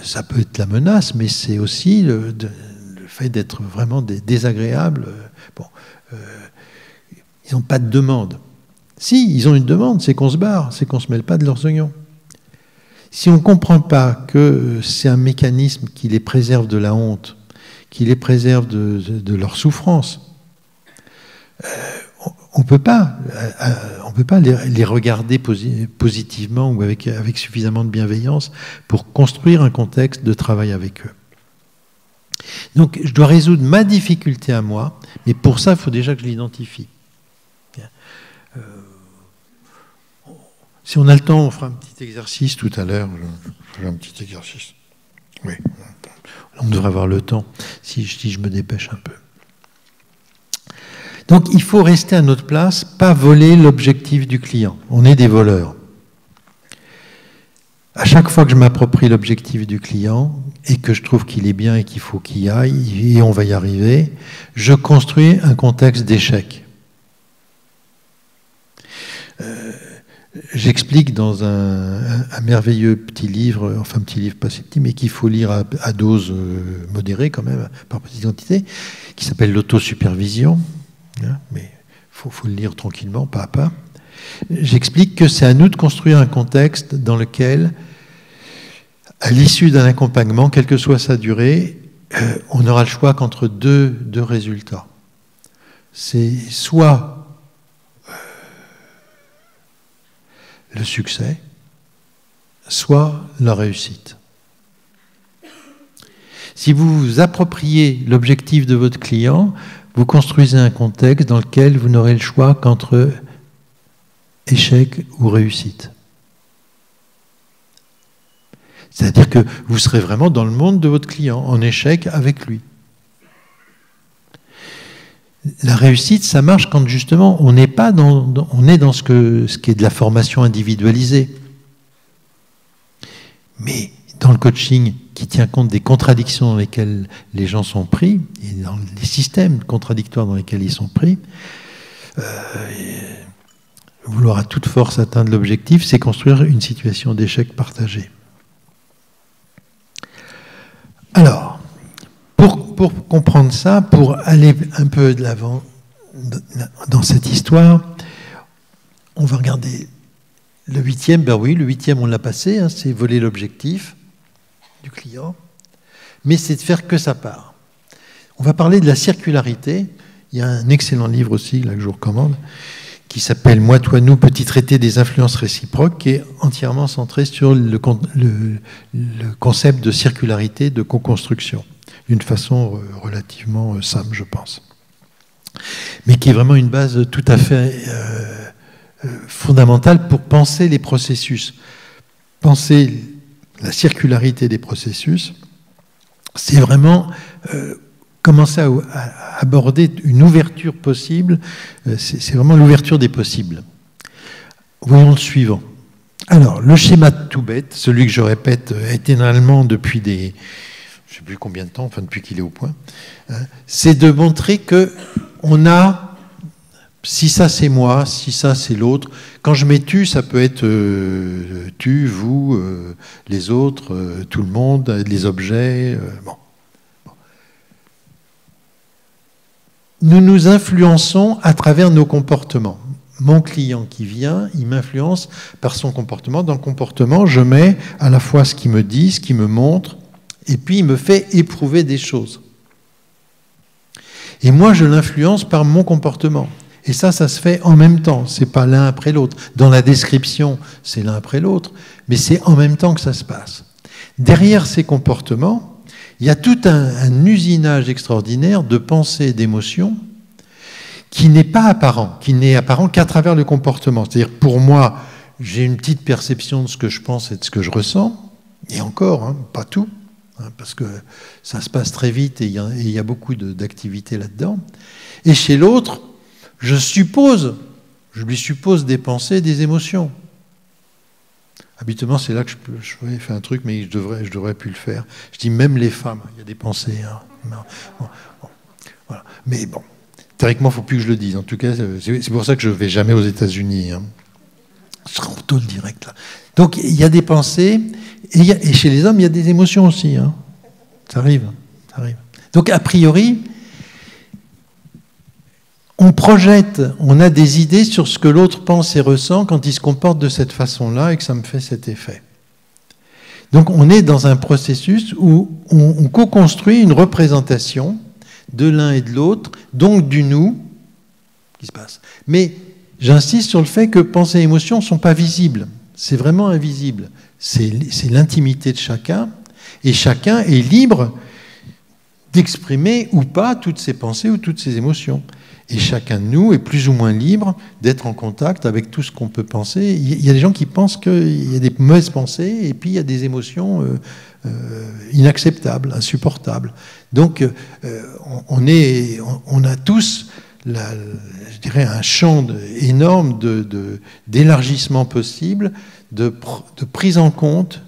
Ça peut être la menace, mais c'est aussi le fait d'être vraiment désagréable. Ils n'ont pas de demande. Si, ils ont une demande, c'est qu'on se barre, c'est qu'on ne se mêle pas de leurs oignons. Si on ne comprend pas que c'est un mécanisme qui les préserve de la honte, qui les préserve de leur souffrance, on ne peut pas les regarder positivement ou avec suffisamment de bienveillance pour construire un contexte de travail avec eux. Donc, je dois résoudre ma difficulté à moi, mais pour ça, il faut déjà que je l'identifie. Si on a le temps, on fera un petit exercice tout à l'heure. Je ferai un petit exercice. Oui, on devrait avoir le temps si je me dépêche un peu. Donc, il faut rester à notre place, pas voler l'objectif du client. On est des voleurs. À chaque fois que je m'approprie l'objectif du client et que je trouve qu'il est bien et qu'il faut qu'il y aille, et on va y arriver, je construis un contexte d'échec. J'explique dans un merveilleux petit livre, enfin un petit livre pas si petit, mais qu'il faut lire à dose modérée quand même, par petite quantité, qui s'appelle l'autosupervision. Mais il faut le lire tranquillement, pas à pas. J'explique que c'est à nous de construire un contexte dans lequel, à l'issue d'un accompagnement, quelle que soit sa durée, on aura le choix qu'entre deux résultats. C'est soit le succès, soit la réussite. Si vous vous appropriez l'objectif de votre client, vous construisez un contexte dans lequel vous n'aurez le choix qu'entre échec ou réussite. C'est-à-dire que vous serez vraiment dans le monde de votre client, en échec avec lui. La réussite, ça marche quand justement on n'est pas on est dans ce qui est de la formation individualisée. Mais dans le coaching qui tient compte des contradictions dans lesquelles les gens sont pris, et dans les systèmes contradictoires dans lesquels ils sont pris, vouloir à toute force atteindre l'objectif, c'est construire une situation d'échec partagé. Alors, pour comprendre ça, pour aller un peu de l'avant dans cette histoire, on va regarder le 8e. Ben oui, le 8e, on l'a passé, hein, c'est voler l'objectif du client, mais c'est de faire que sa part. On va parler de la circularité. Il y a un excellent livre aussi, là, que je vous recommande, qui s'appelle « Moi, toi, nous, petit traité des influences réciproques », qui est entièrement centré sur le concept de circularité, de co-construction, d'une façon relativement simple, je pense. Mais qui est vraiment une base tout à fait fondamentale pour penser les processus. Penser la circularité des processus, c'est vraiment commencer à aborder une ouverture possible, c'est vraiment l'ouverture des possibles. Voyons le suivant. Alors, le schéma tout bête, celui que je répète éternellement depuis je ne sais plus combien de temps, enfin depuis qu'il est au point, hein, c'est de montrer qu'on a, si ça c'est moi, si ça c'est l'autre. Quand je mets tu, ça peut être tu, vous, les autres, tout le monde, les objets. Bon. Nous nous influençons à travers nos comportements. Mon client qui vient, il m'influence par son comportement. Dans le comportement, je mets à la fois ce qu'il me dit, ce qu'il me montre, et puis il me fait éprouver des choses. Et moi, je l'influence par mon comportement. Et ça se fait en même temps, c'est pas l'un après l'autre. Dans la description, c'est l'un après l'autre, mais c'est en même temps que ça se passe. Derrière ces comportements, il y a tout un usinage extraordinaire de pensées et d'émotions qui n'est pas apparent, qui n'est apparent qu'à travers le comportement. C'est-à-dire, pour moi, j'ai une petite perception de ce que je pense et de ce que je ressens, et encore, hein, pas tout, hein, parce que ça se passe très vite et il y a beaucoup d'activités là-dedans. Et chez l'autre, je lui suppose des pensées et des émotions. Habituellement, c'est là que je fais un truc, mais je devrais plus le faire. Je dis même les femmes, il y a des pensées. Hein. Bon, voilà. Mais bon, théoriquement, il ne faut plus que je le dise. En tout cas, c'est pour ça que je ne vais jamais aux États-Unis. Hein. Je serai en tôle direct là. Donc, il y a des pensées, et chez les hommes, il y a des émotions aussi. Hein. Ça arrive. Donc, a priori, on projette, on a des idées sur ce que l'autre pense et ressent quand il se comporte de cette façon-là et que ça me fait cet effet. Donc on est dans un processus où on co-construit une représentation de l'un et de l'autre, donc du nous, qui se passe. Mais j'insiste sur le fait que pensée et émotion ne sont pas visibles. C'est vraiment invisible. C'est l'intimité de chacun, et chacun est libre d'exprimer ou pas toutes ses pensées ou toutes ses émotions. Et chacun de nous est plus ou moins libre d'être en contact avec tout ce qu'on peut penser. Il y a des gens qui pensent qu'il y a des mauvaises pensées et puis il y a des émotions inacceptables, insupportables. Donc on a tous, je dirais, un champ énorme d'élargissement possible, de prise en compte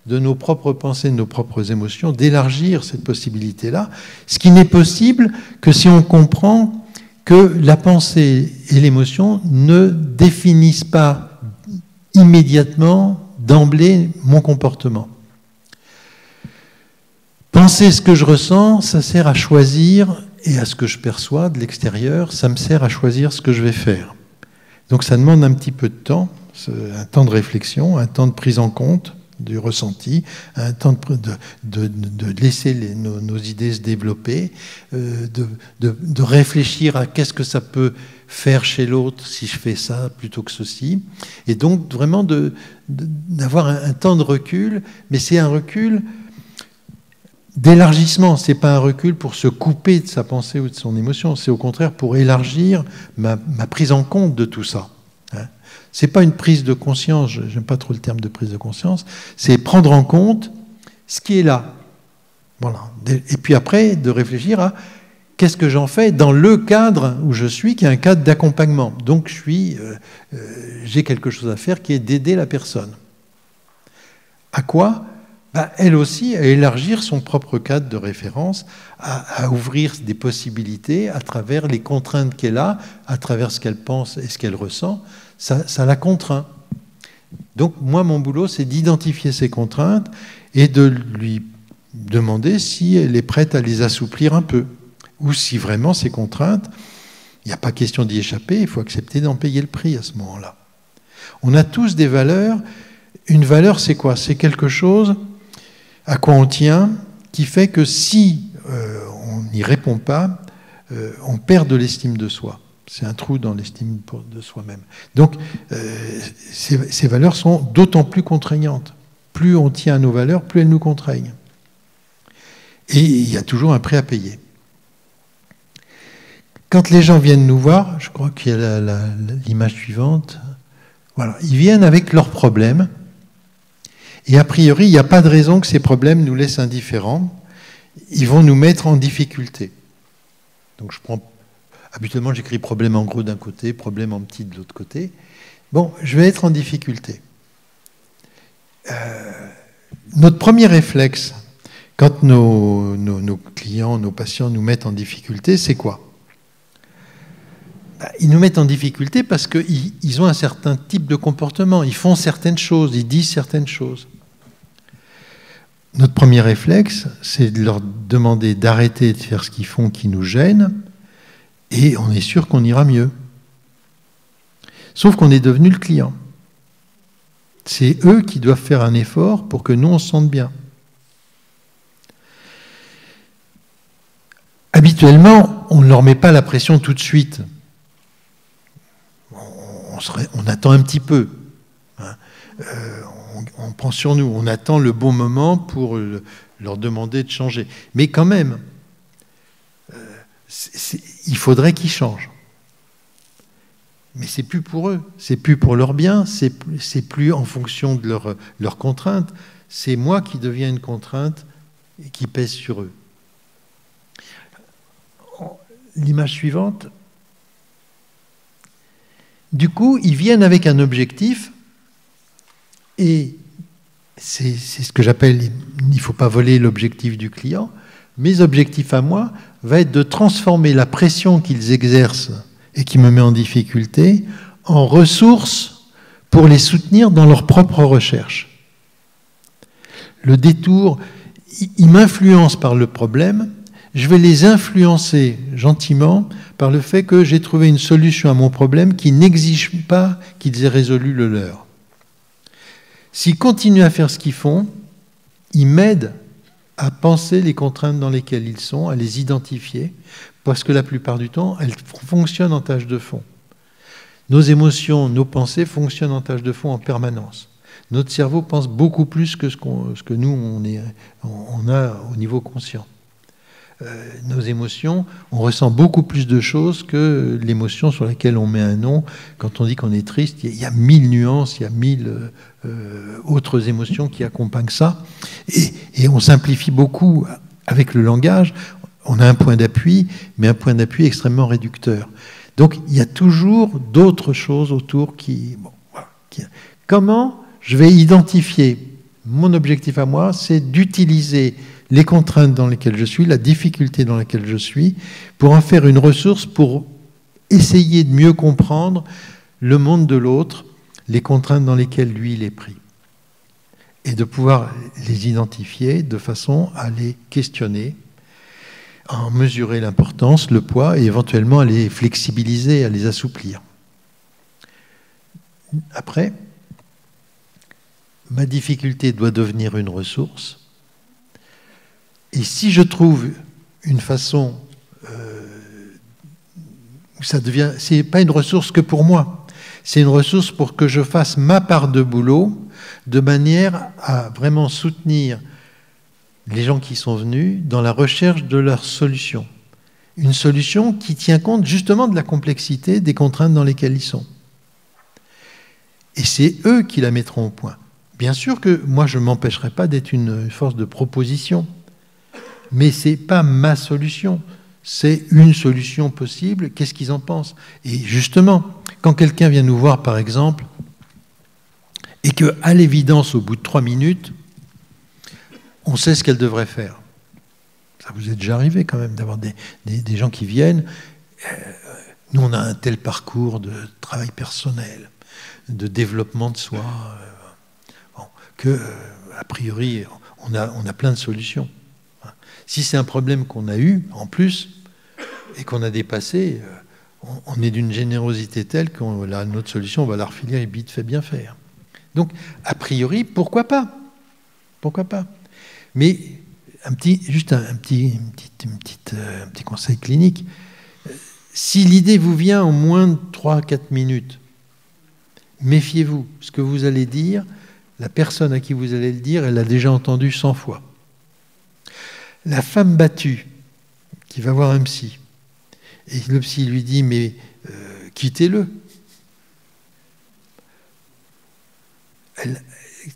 de nos propres pensées, de nos propres émotions, d'élargir cette possibilité-là. Ce qui n'est possible que si on comprend que la pensée et l'émotion ne définissent pas immédiatement, d'emblée, mon comportement. Penser ce que je ressens, ça sert à choisir, et à ce que je perçois de l'extérieur, ça me sert à choisir ce que je vais faire. Donc ça demande un petit peu de temps, un temps de réflexion, un temps de prise en compte du ressenti, un temps de laisser nos idées se développer, de réfléchir à qu'est-ce que ça peut faire chez l'autre si je fais ça plutôt que ceci. Et donc vraiment d'avoir un temps de recul, mais c'est un recul d'élargissement, c'est pas un recul pour se couper de sa pensée ou de son émotion, c'est au contraire pour élargir ma prise en compte de tout ça. C'est pas une prise de conscience, j'aime pas trop le terme de prise de conscience, c'est prendre en compte ce qui est là. Voilà. Et puis après, de réfléchir à qu'est-ce que j'en fais dans le cadre où je suis, qui est un cadre d'accompagnement. Donc j'ai quelque chose à faire qui est d'aider la personne. À quoi ? Elle aussi, à élargir son propre cadre de référence, à ouvrir des possibilités à travers les contraintes qu'elle a, à travers ce qu'elle pense et ce qu'elle ressent. Ça la contraint. Donc moi, mon boulot, c'est d'identifier ces contraintes et de lui demander si elle est prête à les assouplir un peu. Ou si vraiment ces contraintes, il n'y a pas question d'y échapper, il faut accepter d'en payer le prix à ce moment-là. On a tous des valeurs. Une valeur, c'est quoi ? C'est quelque chose à quoi on tient, qui fait que si on n'y répond pas, on perd de l'estime de soi. C'est un trou dans l'estime de soi-même. Donc, ces valeurs sont d'autant plus contraignantes. Plus on tient à nos valeurs, plus elles nous contraignent. Et il y a toujours un prix à payer. Quand les gens viennent nous voir, je crois qu'il y a l'image suivante, voilà, ils viennent avec leurs problèmes, et a priori, il n'y a pas de raison que ces problèmes nous laissent indifférents. Ils vont nous mettre en difficulté. Donc habituellement, j'écris problème en gros d'un côté, problème en petit de l'autre côté. Bon, je vais être en difficulté. Notre premier réflexe, quand nos clients, nos patients nous mettent en difficulté, c'est quoi ? Ils nous mettent en difficulté parce qu'ils ont un certain type de comportement, ils font certaines choses, ils disent certaines choses. Notre premier réflexe, c'est de leur demander d'arrêter de faire ce qu'ils font qui nous gêne, et on est sûr qu'on ira mieux. Sauf qu'on est devenu le client. C'est eux qui doivent faire un effort pour que nous, on se sente bien. Habituellement, on ne leur met pas la pression tout de suite. on attend un petit peu. Hein. On prend sur nous, on attend le bon moment pour leur demander de changer. Mais quand même, il faudrait qu'ils changent. Mais c'est plus pour eux, c'est plus pour leur bien, c'est plus en fonction de leurs contraintes. C'est moi qui deviens une contrainte et qui pèse sur eux. L'image suivante. Du coup, ils viennent avec un objectif et c'est ce que j'appelle, il ne faut pas voler l'objectif du client. Mes objectifs à moi va être de transformer la pression qu'ils exercent et qui me met en difficulté en ressources pour les soutenir dans leur propre recherche. Le détour, il m'influence par le problème, je vais les influencer gentiment par le fait que j'ai trouvé une solution à mon problème qui n'exige pas qu'ils aient résolu le leur. S'ils continuent à faire ce qu'ils font, ils m'aident à penser les contraintes dans lesquelles ils sont, à les identifier, parce que la plupart du temps, elles fonctionnent en tâche de fond. Nos émotions, nos pensées fonctionnent en tâche de fond en permanence. Notre cerveau pense beaucoup plus que ce que nous, on a au niveau conscient. Nos émotions, on ressent beaucoup plus de choses que l'émotion sur laquelle on met un nom. Quand on dit qu'on est triste, il y a 1000 nuances, il y a 1000 autres émotions qui accompagnent ça. Et on simplifie beaucoup avec le langage. On a un point d'appui, mais un point d'appui extrêmement réducteur. Donc il y a toujours d'autres choses autour qui... Bon, voilà, comment je vais identifier mon objectif à moi, c'est d'utiliser les contraintes dans lesquelles je suis, la difficulté dans laquelle je suis, pour en faire une ressource pour essayer de mieux comprendre le monde de l'autre, les contraintes dans lesquelles lui, il est pris. Et de pouvoir les identifier de façon à les questionner, à en mesurer l'importance, le poids, et éventuellement à les flexibiliser, à les assouplir. Après, ma difficulté doit devenir une ressource. Et si je trouve une façon où ça devient... C'est pas une ressource que pour moi. C'est une ressource pour que je fasse ma part de boulot de manière à vraiment soutenir les gens qui sont venus dans la recherche de leur solution. Une solution qui tient compte justement de la complexité des contraintes dans lesquelles ils sont. Et c'est eux qui la mettront au point. Bien sûr que moi, je ne m'empêcherai pas d'être une force de proposition. Mais ce n'est pas ma solution, c'est une solution possible, qu'est-ce qu'ils en pensent? Et justement, quand quelqu'un vient nous voir, par exemple, et qu'à l'évidence, au bout de 3 minutes, on sait ce qu'elle devrait faire. Ça vous est déjà arrivé quand même d'avoir des gens qui viennent, nous on a un tel parcours de travail personnel, de développement de soi, que, a priori, on a plein de solutions. Si c'est un problème qu'on a eu, en plus, et qu'on a dépassé, on est d'une générosité telle que notre solution, on va la refiler et vite fait bien faire. Donc, a priori, pourquoi pas? Pourquoi pas? Mais juste un petit conseil clinique. Si l'idée vous vient en moins de 3-4 minutes, méfiez-vous. Ce que vous allez dire, la personne à qui vous allez le dire, elle l'a déjà entendu 100 fois. La femme battue qui va voir un psy, et le psy lui dit « mais quittez-le ».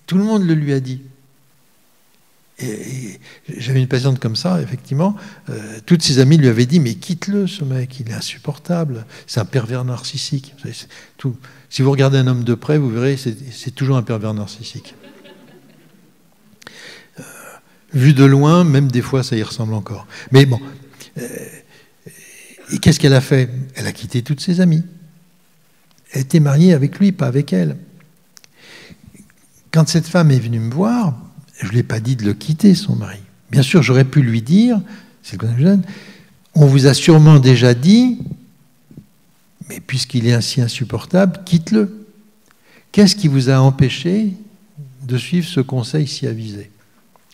Tout le monde le lui a dit. Et j'avais une patiente comme ça, effectivement, toutes ses amies lui avaient dit « mais quitte-le, ce mec, il est insupportable, c'est un pervers narcissique ». Si vous regardez un homme de près, vous verrez, c'est toujours un pervers narcissique. Vu de loin, même des fois, ça y ressemble encore. Mais bon. Et qu'est-ce qu'elle a fait? Elle a quitté toutes ses amies. Elle était mariée avec lui, pas avec elle. Quand cette femme est venue me voir, je ne lui ai pas dit de le quitter, son mari. Bien sûr, j'aurais pu lui dire, c'est le jeune, on vous a sûrement déjà dit, mais puisqu'il est ainsi insupportable, quitte-le. Qu'est-ce qui vous a empêché de suivre ce conseil si avisé?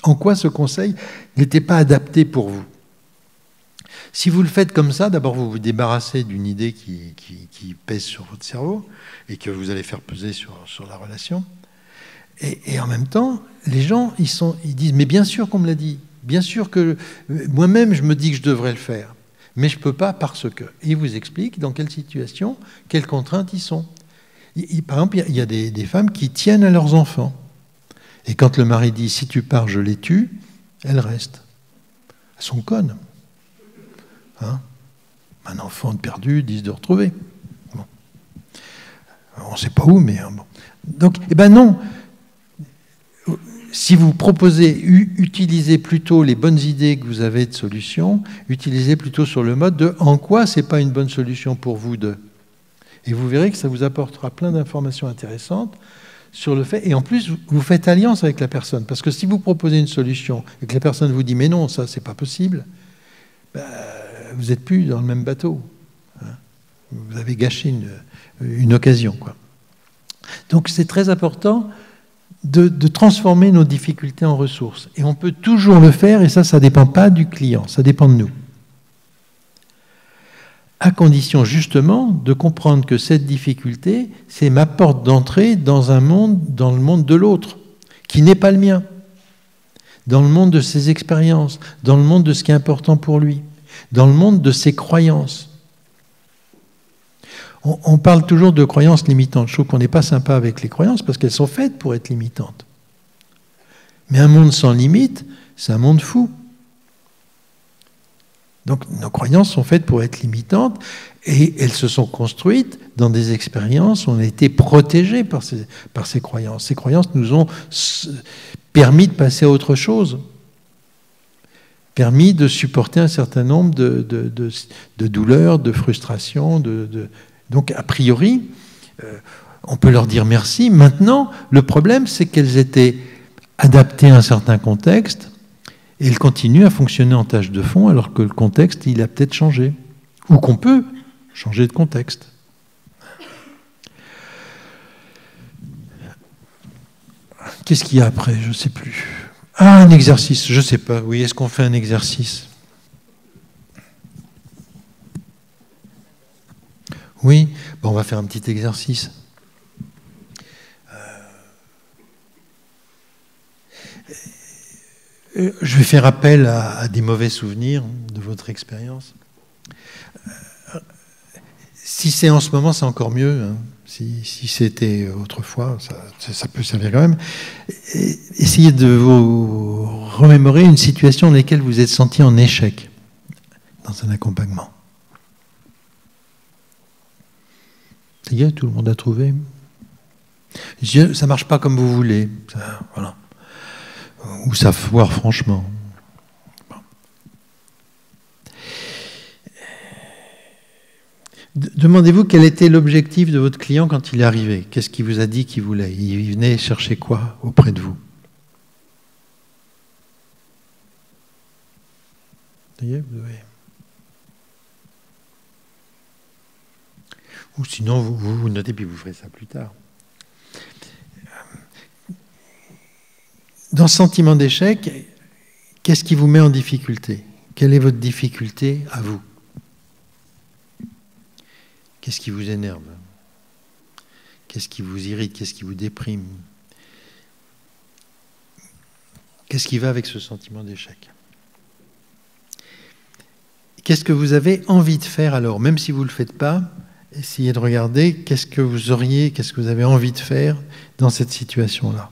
En quoi ce conseil n'était pas adapté pour vous? Si vous le faites comme ça, d'abord vous vous débarrassez d'une idée qui pèse sur votre cerveau et que vous allez faire peser sur la relation. Et en même temps, les gens, ils disent « mais bien sûr qu'on me l'a dit, bien sûr que moi-même je me dis que je devrais le faire, mais je ne peux pas parce que… » Et ils vous expliquent dans quelle situation, quelles contraintes ils sont. Par exemple, il y a des femmes qui tiennent à leurs enfants. Et quand le mari dit « si tu pars, je les tue », elles restent. Elles sont connes. Hein? Un enfant de perdu, 10 de retrouvé. Bon. On ne sait pas où, mais bon. Donc, eh ben non. Si vous proposez, utilisez plutôt les bonnes idées que vous avez de solutions, utilisez plutôt sur le mode de en quoi c'est pas une bonne solution pour vous deux. Et vous verrez que ça vous apportera plein d'informations intéressantes sur le fait. Et en plus, vous faites alliance avec la personne. Parce que si vous proposez une solution et que la personne vous dit mais non, ça c'est pas possible, ben, vous n'êtes plus dans le même bateau. Hein. Vous avez gâché une occasion, quoi. Donc c'est très important de transformer nos difficultés en ressources. Et on peut toujours le faire, et ça ne dépend pas du client, ça dépend de nous. À condition justement de comprendre que cette difficulté, c'est ma porte d'entrée dans le monde de l'autre, qui n'est pas le mien, dans le monde de ses expériences, dans le monde de ce qui est important pour lui, dans le monde de ses croyances. On parle toujours de croyances limitantes. Je trouve qu'on n'est pas sympa avec les croyances parce qu'elles sont faites pour être limitantes. Mais un monde sans limite, c'est un monde fou. Donc nos croyances sont faites pour être limitantes et elles se sont construites dans des expériences où on a été protégés par ces croyances. Ces croyances nous ont permis de passer à autre chose, permis de supporter un certain nombre de douleurs, de frustrations, Donc, a priori, on peut leur dire merci. Maintenant, le problème, c'est qu'elles étaient adaptées à un certain contexte et elles continuent à fonctionner en tâche de fond alors que le contexte, il a peut-être changé. Ou qu'on peut changer de contexte. Qu'est-ce qu'il y a après? Je ne sais plus. Ah, un exercice, je ne sais pas. Oui, est-ce qu'on fait un exercice? Oui, bon, on va faire un petit exercice. Je vais faire appel à des mauvais souvenirs de votre expérience. Si c'est en ce moment, c'est encore mieux. Hein. Si c'était autrefois, ça peut servir quand même. Essayez de vous remémorer une situation dans laquelle vous êtes senti en échec dans un accompagnement. Ça y est, tout le monde a trouvé. Ça ne marche pas comme vous voulez. Ça, voilà. Ou ça foire franchement. Bon. Demandez-vous quel était l'objectif de votre client quand il est arrivé. Qu'est-ce qu'il vous a dit qu'il voulait? Il venait chercher quoi auprès de vous? Ça y est, vous devez... Ou sinon, vous notez, puis vous ferez ça plus tard. Dans ce sentiment d'échec, qu'est-ce qui vous met en difficulté? Quelle est votre difficulté à vous? Qu'est-ce qui vous énerve? Qu'est-ce qui vous irrite? Qu'est-ce qui vous déprime? Qu'est-ce qui va avec ce sentiment d'échec? Qu'est-ce que vous avez envie de faire alors? Même si vous ne le faites pas, essayez de regarder qu'est-ce que vous avez envie de faire dans cette situation-là.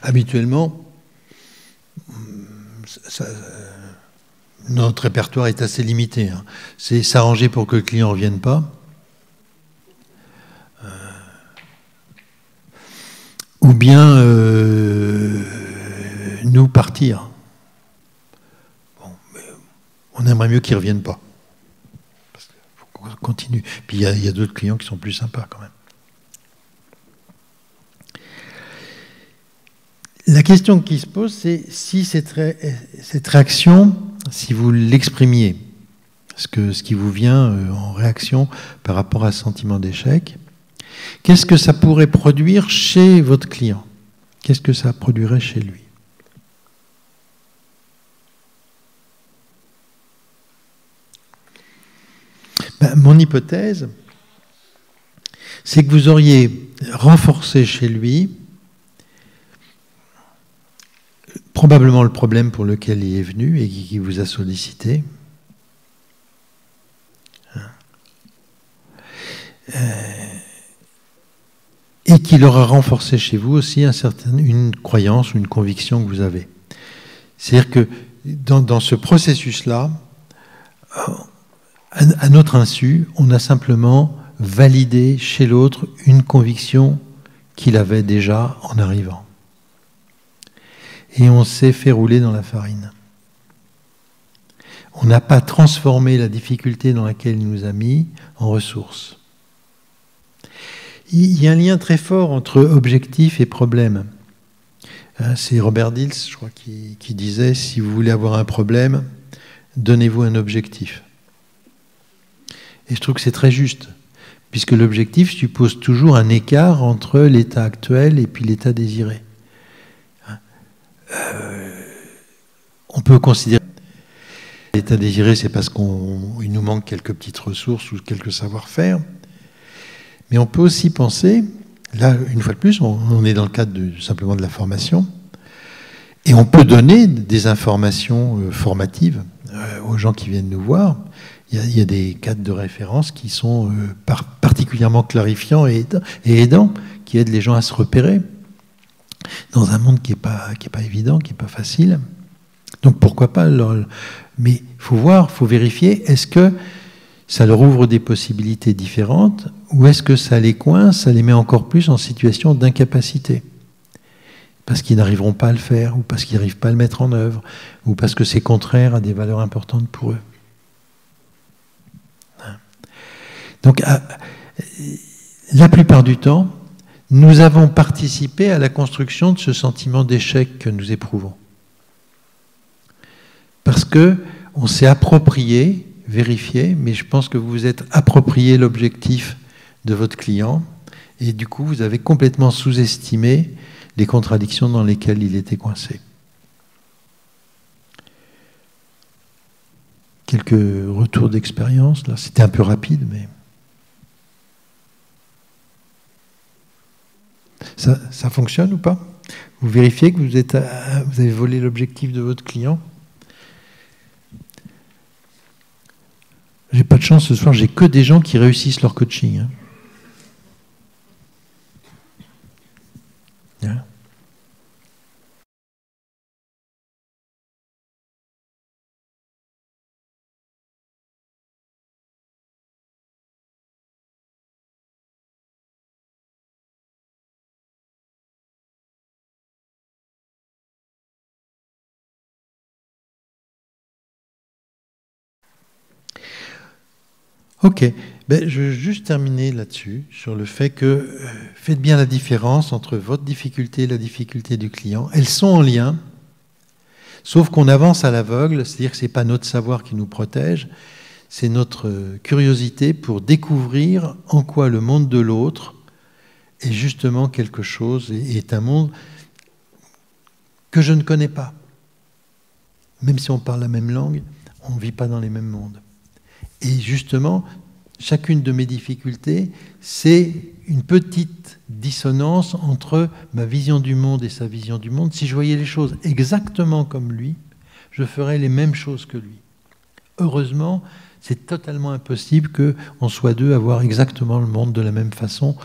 Habituellement, notre répertoire est assez limité. Hein. C'est s'arranger pour que le client ne revienne pas. Ou bien nous partir. Bon, mais on aimerait mieux qu'ils ne reviennent pas. Parce qu'il faut qu'on continue. Puis il y a d'autres clients qui sont plus sympas quand même. La question qui se pose, c'est si cette réaction, si vous l'exprimiez, ce qui vous vient en réaction par rapport à ce sentiment d'échec, qu'est-ce que ça pourrait produire chez votre client? qu'est-ce que ça produirait chez lui? Mon hypothèse, c'est que vous auriez renforcé chez lui probablement le problème pour lequel il est venu et qui vous a sollicité. Et qu'il aura renforcé chez vous aussi une croyance ou une conviction que vous avez. C'est-à-dire que dans ce processus-là, à notre insu, on a simplement validé chez l'autre une conviction qu'il avait déjà en arrivant. Et on s'est fait rouler dans la farine. On n'a pas transformé la difficulté dans laquelle il nous a mis en ressource. Il y a un lien très fort entre objectif et problème. C'est Robert Dills, je crois, qui disait « Si vous voulez avoir un problème, donnez-vous un objectif ». Et je trouve que c'est très juste, puisque l'objectif suppose toujours un écart entre l'état actuel et puis l'état désiré. On peut considérer que l'état désiré, c'est parce qu'il nous manque quelques petites ressources ou quelques savoir-faire. Mais on peut aussi penser, là, une fois de plus, on est dans le cadre simplement de la formation, et on peut donner des informations formatives aux gens qui viennent nous voir. Il y a des cadres de référence qui sont particulièrement clarifiants et aidants, qui aident les gens à se repérer dans un monde qui n'est pas évident, qui n'est pas facile. Donc pourquoi pas mais il faut voir, il faut vérifier, est-ce que ça leur ouvre des possibilités différentes ou est-ce que ça les coince, ça les met encore plus en situation d'incapacité? Parce qu'ils n'arriveront pas à le faire, ou parce qu'ils n'arrivent pas à le mettre en œuvre, ou parce que c'est contraire à des valeurs importantes pour eux. Donc, la plupart du temps, nous avons participé à la construction de ce sentiment d'échec que nous éprouvons. Parce qu'on s'est approprié, vérifié, mais je pense que vous vous êtes approprié l'objectif de votre client, et du coup, vous avez complètement sous-estimé les contradictions dans lesquelles il était coincé. Quelques retours d'expérience, là, c'était un peu rapide, mais... Ça fonctionne ou pas? Vous vérifiez que vous avez volé l'objectif de votre client? J'ai pas de chance ce soir, j'ai que des gens qui réussissent leur coaching. Hein. Ok, je veux juste terminer là-dessus, sur le fait que faites bien la différence entre votre difficulté et la difficulté du client. Elles sont en lien, sauf qu'on avance à l'aveugle, c'est-à-dire que ce n'est pas notre savoir qui nous protège, c'est notre curiosité pour découvrir en quoi le monde de l'autre est justement quelque chose, est un monde que je ne connais pas. Même si on parle la même langue, on ne vit pas dans les mêmes mondes. Et justement, chacune de mes difficultés, c'est une petite dissonance entre ma vision du monde et sa vision du monde. Si je voyais les choses exactement comme lui, je ferais les mêmes choses que lui. Heureusement, c'est totalement impossible qu'on soit deux à voir exactement le monde de la même façon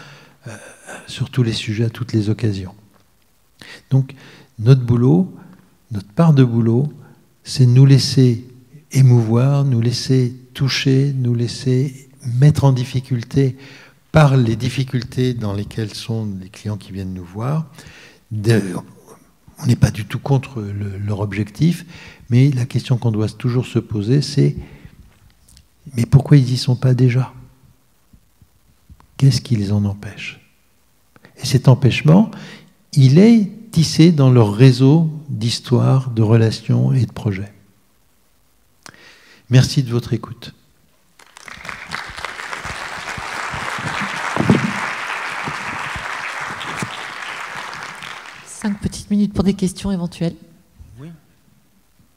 sur tous les sujets, à toutes les occasions. Donc, notre boulot, notre part de boulot, c'est nous laisser émouvoir, nous laisser toucher, nous laisser mettre en difficulté par les difficultés dans lesquelles sont les clients qui viennent nous voir. On n'est pas du tout contre leur objectif, mais la question qu'on doit toujours se poser, c'est mais pourquoi ils n'y sont pas déjà? Qu'est-ce qui les en empêche? Et cet empêchement, il est tissé dans leur réseau d'histoires, de relations et de projets. Merci de votre écoute.
5 petites minutes pour des questions éventuelles. Oui.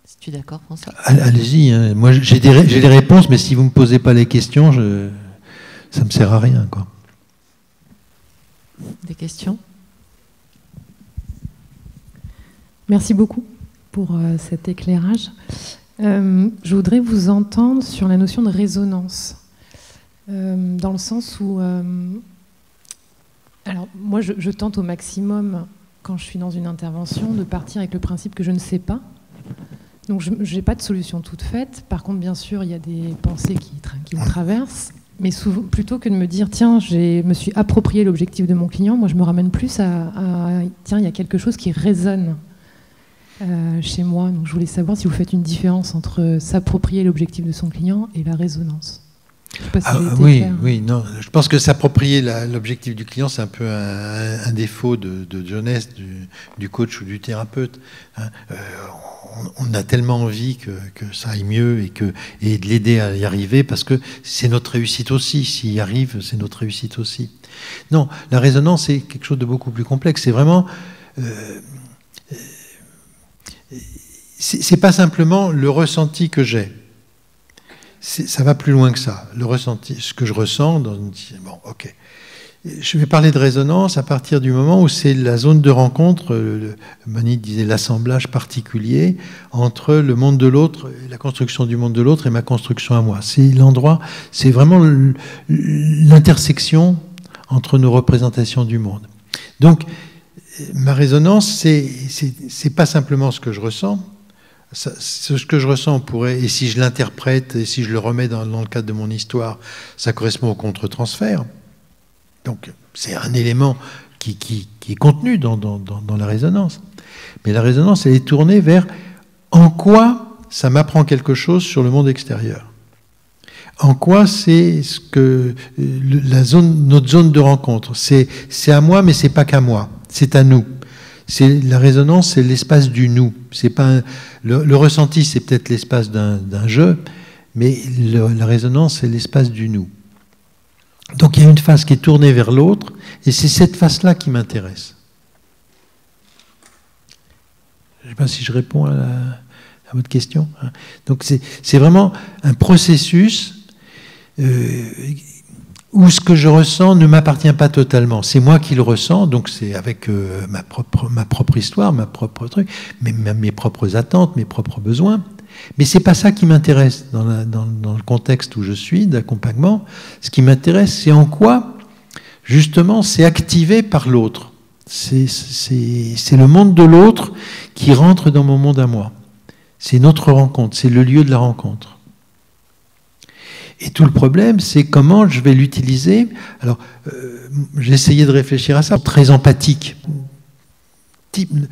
Si tu es d'accord, François.
Allez-y. Hein. Moi, j'ai des réponses, mais si vous ne me posez pas les questions, ça ne me sert à rien, quoi.
Des questions?
Merci beaucoup pour cet éclairage. Je voudrais vous entendre sur la notion de résonance, dans le sens où... alors, moi, je tente au maximum, quand je suis dans une intervention, de partir avec le principe que je ne sais pas. Donc, je n'ai pas de solution toute faite. Par contre, bien sûr, il y a des pensées qui me traversent. Mais souvent, plutôt que de me dire, tiens, je me suis approprié l'objectif de mon client, moi, je me ramène plus à tiens, il y a quelque chose qui résonne chez moi. Donc, je voulais savoir si vous faites une différence entre s'approprier l'objectif de son client et la résonance. Je sais pas si
oui, non. Je pense que s'approprier l'objectif du client, c'est un peu un défaut de jeunesse du coach ou du thérapeute. Hein. On a tellement envie que ça aille mieux et de l'aider à y arriver, parce que c'est notre réussite aussi. S'il y arrive, c'est notre réussite aussi. Non, la résonance, c'est quelque chose de beaucoup plus complexe. C'est vraiment... c'est pas simplement le ressenti que j'ai. Ça va plus loin que ça. Le ressenti, ce que je ressens dans une... Bon, ok. Je vais parler de résonance à partir du moment où c'est la zone de rencontre, Manit disait l'assemblage particulier entre le monde de l'autre, la construction du monde de l'autre et ma construction à moi. C'est l'endroit, c'est vraiment l'intersection entre nos représentations du monde. Donc, ma résonance, c'est pas simplement ce que je ressens. Ce que je ressens pourrait, et si je l'interprète, et si je le remets dans le cadre de mon histoire, ça correspond au contre-transfert. Donc, c'est un élément qui est contenu dans la résonance. Mais la résonance, elle est tournée vers en quoi ça m'apprend quelque chose sur le monde extérieur. En quoi c'est ce que notre zone de rencontre. C'est à moi, mais c'est pas qu'à moi. C'est à nous. La résonance, c'est l'espace du nous. C'est pas le ressenti, c'est peut-être l'espace d'un jeu, mais la résonance, c'est l'espace du nous. Donc il y a une face qui est tournée vers l'autre, et c'est cette face-là qui m'intéresse. Je ne sais pas si je réponds à votre question. Donc c'est vraiment un processus où ce que je ressens ne m'appartient pas totalement. C'est moi qui le ressens, donc c'est avec ma propre histoire, ma propre truc, mes propres attentes, mes propres besoins. Mais c'est pas ça qui m'intéresse dans le contexte où je suis, d'accompagnement. Ce qui m'intéresse, c'est en quoi, justement, c'est activé par l'autre. C'est le monde de l'autre qui rentre dans mon monde à moi. C'est notre rencontre, c'est le lieu de la rencontre. Et tout le problème, c'est comment je vais l'utiliser. Alors, j'ai essayé de réfléchir à ça, très empathique.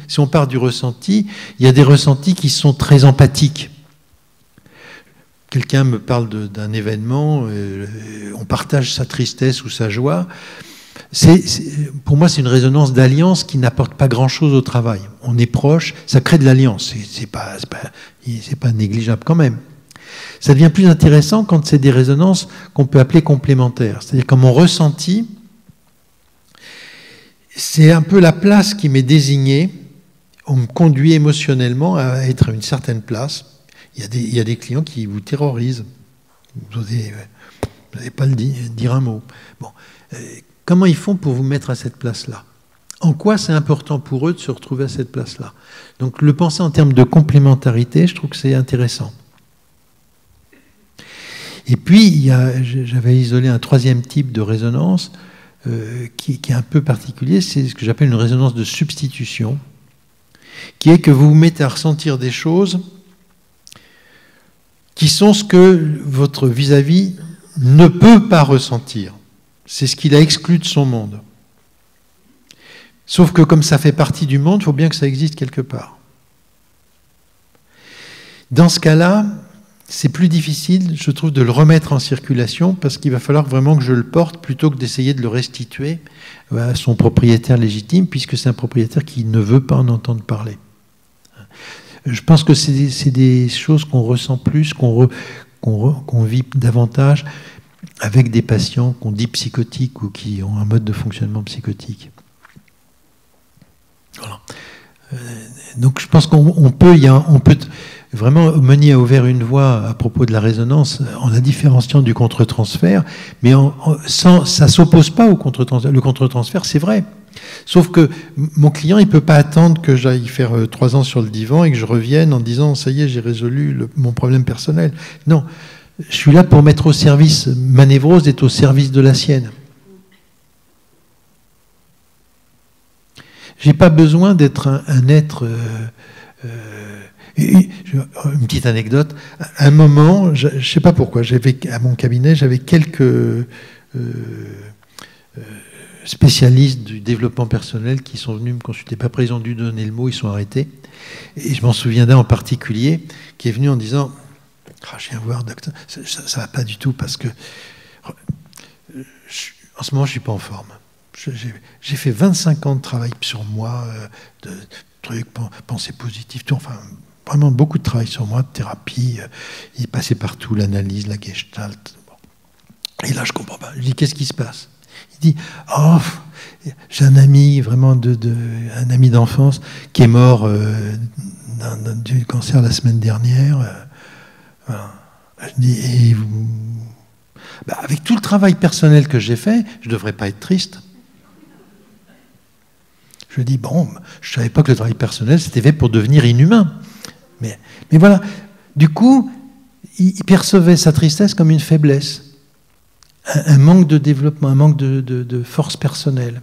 Si on part du ressenti, il y a des ressentis qui sont très empathiques. Quelqu'un me parle d'un événement, on partage sa tristesse ou sa joie. Pour moi, c'est une résonance d'alliance qui n'apporte pas grand-chose au travail. On est proche, ça crée de l'alliance. C'est pas négligeable quand même. Ça devient plus intéressant quand c'est des résonances qu'on peut appeler complémentaires. C'est-à-dire que mon ressenti, c'est un peu la place qui m'est désignée. On me conduit émotionnellement à être à une certaine place. Il y a des clients qui vous terrorisent. Vous n'osez pas dire un mot. Bon. Comment ils font pour vous mettre à cette place-là? En quoi c'est important pour eux de se retrouver à cette place-là? Donc le penser en termes de complémentarité, je trouve que c'est intéressant. Et puis, j'avais isolé un troisième type de résonance qui est un peu particulier, c'est ce que j'appelle une résonance de substitution, qui est que vous vous mettez à ressentir des choses qui sont ce que votre vis-à-vis ne peut pas ressentir. C'est ce qu'il a exclu de son monde. Sauf que comme ça fait partie du monde, il faut bien que ça existe quelque part. Dans ce cas-là, c'est plus difficile, je trouve, de le remettre en circulation parce qu'il va falloir vraiment que je le porte plutôt que d'essayer de le restituer à son propriétaire légitime, puisque c'est un propriétaire qui ne veut pas en entendre parler. Je pense que c'est des choses qu'on ressent plus, qu'on vit davantage avec des patients qu'on dit psychotiques ou qui ont un mode de fonctionnement psychotique. Voilà. Donc je pense on peut vraiment, Meunier a ouvert une voie à propos de la résonance en la différenciant du contre-transfert, mais ça ne s'oppose pas au contre-transfert. Le contre-transfert, c'est vrai. Sauf que mon client, il ne peut pas attendre que j'aille faire 3 ans sur le divan et que je revienne en disant « ça y est, j'ai résolu mon problème personnel ». Non, je suis là pour mettre au service, ma névrose est au service de la sienne. Je n'ai pas besoin d'être un être... une petite anecdote. À un moment, je ne sais pas pourquoi, à mon cabinet, j'avais quelques spécialistes du développement personnel qui sont venus me consulter. Pas après, ils ont dû donner le mot, ils sont arrêtés. Et je m'en souviens d'un en particulier qui est venu en disant « je viens voir, docteur, ça ne va pas du tout parce que en ce moment, je ne suis pas en forme. J'ai fait 25 ans de travail sur moi, de trucs, pensée positive, tout, enfin... Vraiment beaucoup de travail sur moi, de thérapie. Il est passé partout, l'analyse, la gestalt. Et là, je comprends pas. Je dis, qu'est-ce qui se passe? Il dit, oh, j'ai un ami, vraiment, un ami d'enfance, qui est mort du cancer la semaine dernière. Voilà. Je dis, et vous... avec tout le travail personnel que j'ai fait, je ne devrais pas être triste. Je dis, bon, je ne savais pas que le travail personnel, c'était fait pour devenir inhumain. Mais voilà, du coup, il percevait sa tristesse comme une faiblesse, un manque de développement, un manque de force personnelle.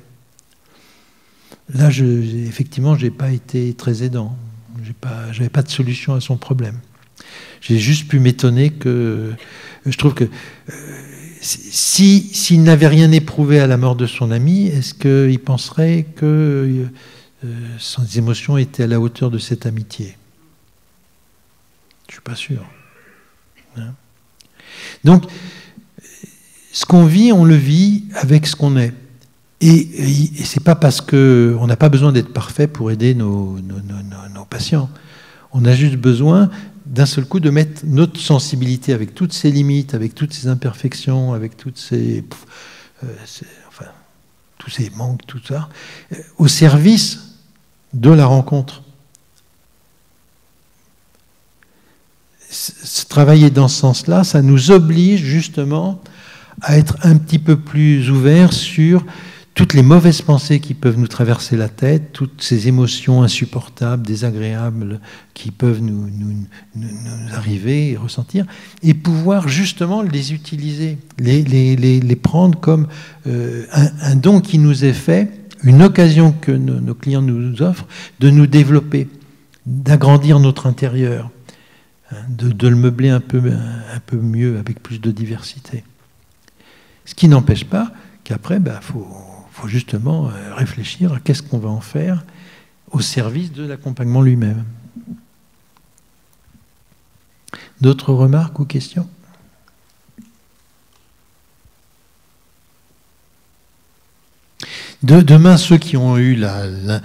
Là, effectivement, je n'ai pas été très aidant. Je n'avais pas de solution à son problème. J'ai juste pu m'étonner que... Je trouve que s'il n'avait rien éprouvé à la mort de son ami, est-ce qu'il penserait que ses émotions étaient à la hauteur de cette amitié ? Je ne suis pas sûr. Hein? Donc, ce qu'on vit, on le vit avec ce qu'on est. Et ce n'est pas parce qu'on n'a pas besoin d'être parfait pour aider nos patients. On a juste besoin, d'un seul coup, de mettre notre sensibilité avec toutes ses limites, avec toutes ses imperfections, avec toutes tous ces manques, tout ça, au service de la rencontre. Travailler dans ce sens-là, ça nous oblige justement à être un petit peu plus ouverts sur toutes les mauvaises pensées qui peuvent nous traverser la tête, toutes ces émotions insupportables, désagréables qui peuvent nous arriver et ressentir, et pouvoir justement les utiliser, les prendre comme un don qui nous est fait, une occasion que nos clients nous offrent de nous développer, d'agrandir notre intérieur. De le meubler un peu mieux, avec plus de diversité. Ce qui n'empêche pas qu'après, faut justement réfléchir à qu'est-ce qu'on va en faire au service de l'accompagnement lui-même. D'autres remarques ou questions? Demain, ceux qui ont eu la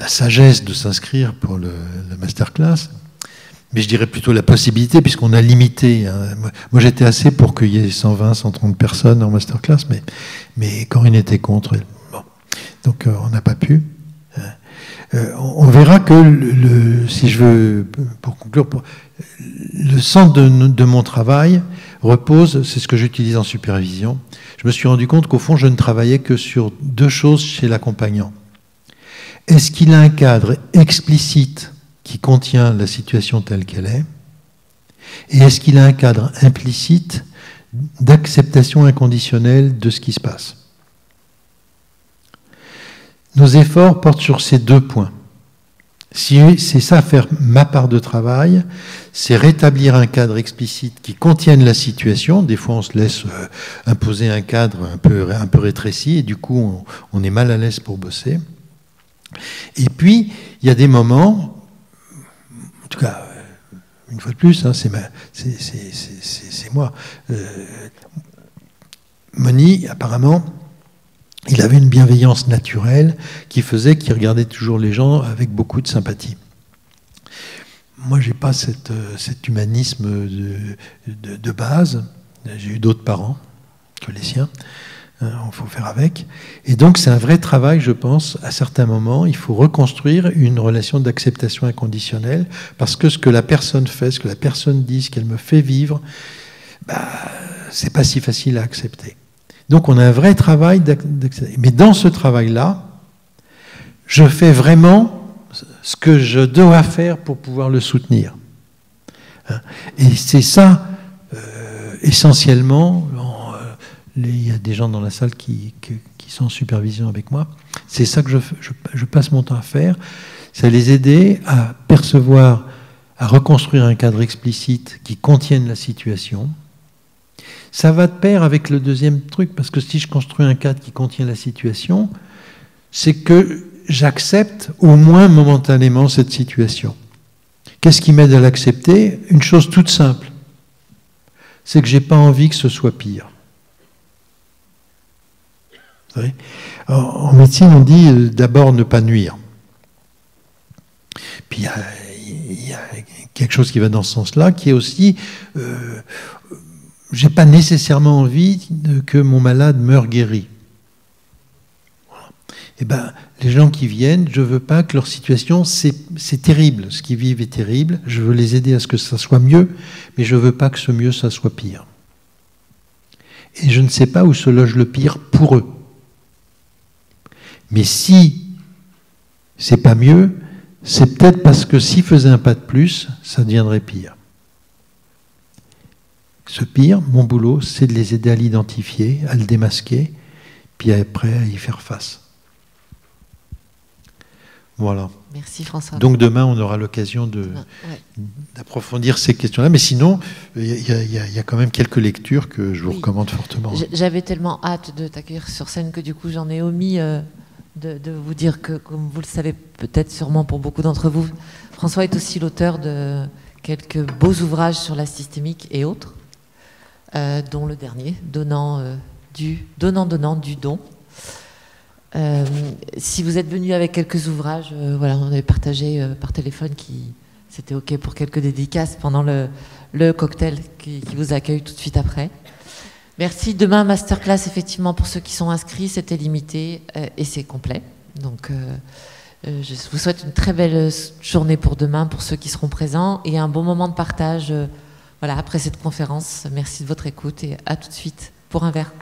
sagesse de s'inscrire pour le masterclass, mais je dirais plutôt la possibilité, puisqu'on a limité. Hein. Moi, j'étais assez pour qu'il y ait 120, 130 personnes en masterclass, mais Corinne était contre. Bon. Donc, on n'a pas pu. On verra que, si je veux, pour conclure, le centre de mon travail repose, c'est ce que j'utilise en supervision. Je me suis rendu compte qu'au fond, je ne travaillais que sur 2 choses chez l'accompagnant. Est-ce qu'il a un cadre explicite qui contient la situation telle qu'elle est, et est-ce qu'il a un cadre implicite d'acceptation inconditionnelle de ce qui se passe? Nos efforts portent sur ces 2 points. Si c'est ça, faire ma part de travail, c'est rétablir un cadre explicite qui contienne la situation. Des fois, on se laisse imposer un cadre un peu rétréci, et du coup, on est mal à l'aise pour bosser. Et puis, il y a des moments... En tout cas, une fois de plus, hein, c'est moi. Moni, apparemment, il avait une bienveillance naturelle qui faisait qu'il regardait toujours les gens avec beaucoup de sympathie. Moi, je n'ai pas cet humanisme de base. J'ai eu d'autres parents que les siens. Il faut faire avec. Et donc, c'est un vrai travail, je pense, à certains moments. Il faut reconstruire une relation d'acceptation inconditionnelle, parce que ce que la personne fait, ce que la personne dit, ce qu'elle me fait vivre, c'est pas si facile à accepter. Donc, on a un vrai travail d'acceptation. Mais dans ce travail-là, je fais vraiment ce que je dois faire pour pouvoir le soutenir. Et c'est ça, essentiellement, il y a des gens dans la salle qui sont en supervision avec moi, c'est ça que je passe mon temps à faire, c'est les aider à percevoir, à reconstruire un cadre explicite qui contienne la situation. Ça va de pair avec le deuxième truc, parce que si je construis un cadre qui contient la situation, c'est que j'accepte au moins momentanément cette situation. Qu'est-ce qui m'aide à l'accepter? Une chose toute simple, c'est que je n'ai pas envie que ce soit pire. Vous savez, en médecine, on dit d'abord ne pas nuire. Puis il y a quelque chose qui va dans ce sens-là, qui est aussi, je n'ai pas nécessairement envie que mon malade meure guéri. Eh ben, les gens qui viennent, je ne veux pas que leur situation, c'est terrible. Ce qu'ils vivent est terrible. Je veux les aider à ce que ça soit mieux, mais je ne veux pas que ce mieux, ça soit pire. Et je ne sais pas où se loge le pire pour eux. Mais si c'est pas mieux, c'est peut-être parce que s'ils faisaient un pas de plus, ça deviendrait pire. Ce pire, mon boulot, c'est de les aider à l'identifier, à le démasquer, puis après à y faire face. Voilà.
Merci François.
Donc demain, on aura l'occasion d'approfondir ces questions-là. Mais sinon, il y a quand même quelques lectures que je vous recommande fortement.
J'avais tellement hâte de t'accueillir sur scène que du coup, j'en ai omis de vous dire que, comme vous le savez peut-être sûrement pour beaucoup d'entre vous, François est aussi l'auteur de quelques beaux ouvrages sur la systémique et autres, dont le dernier, Donnant du don. Si vous êtes venu avec quelques ouvrages, voilà, on avait partagé par téléphone c'était OK pour quelques dédicaces pendant le cocktail qui vous accueille tout de suite après. Merci. Demain, masterclass, effectivement, pour ceux qui sont inscrits, c'était limité et c'est complet. Donc, je vous souhaite une très belle journée pour demain, pour ceux qui seront présents, et un bon moment de partage voilà, après cette conférence. Merci de votre écoute et à tout de suite pour un verre.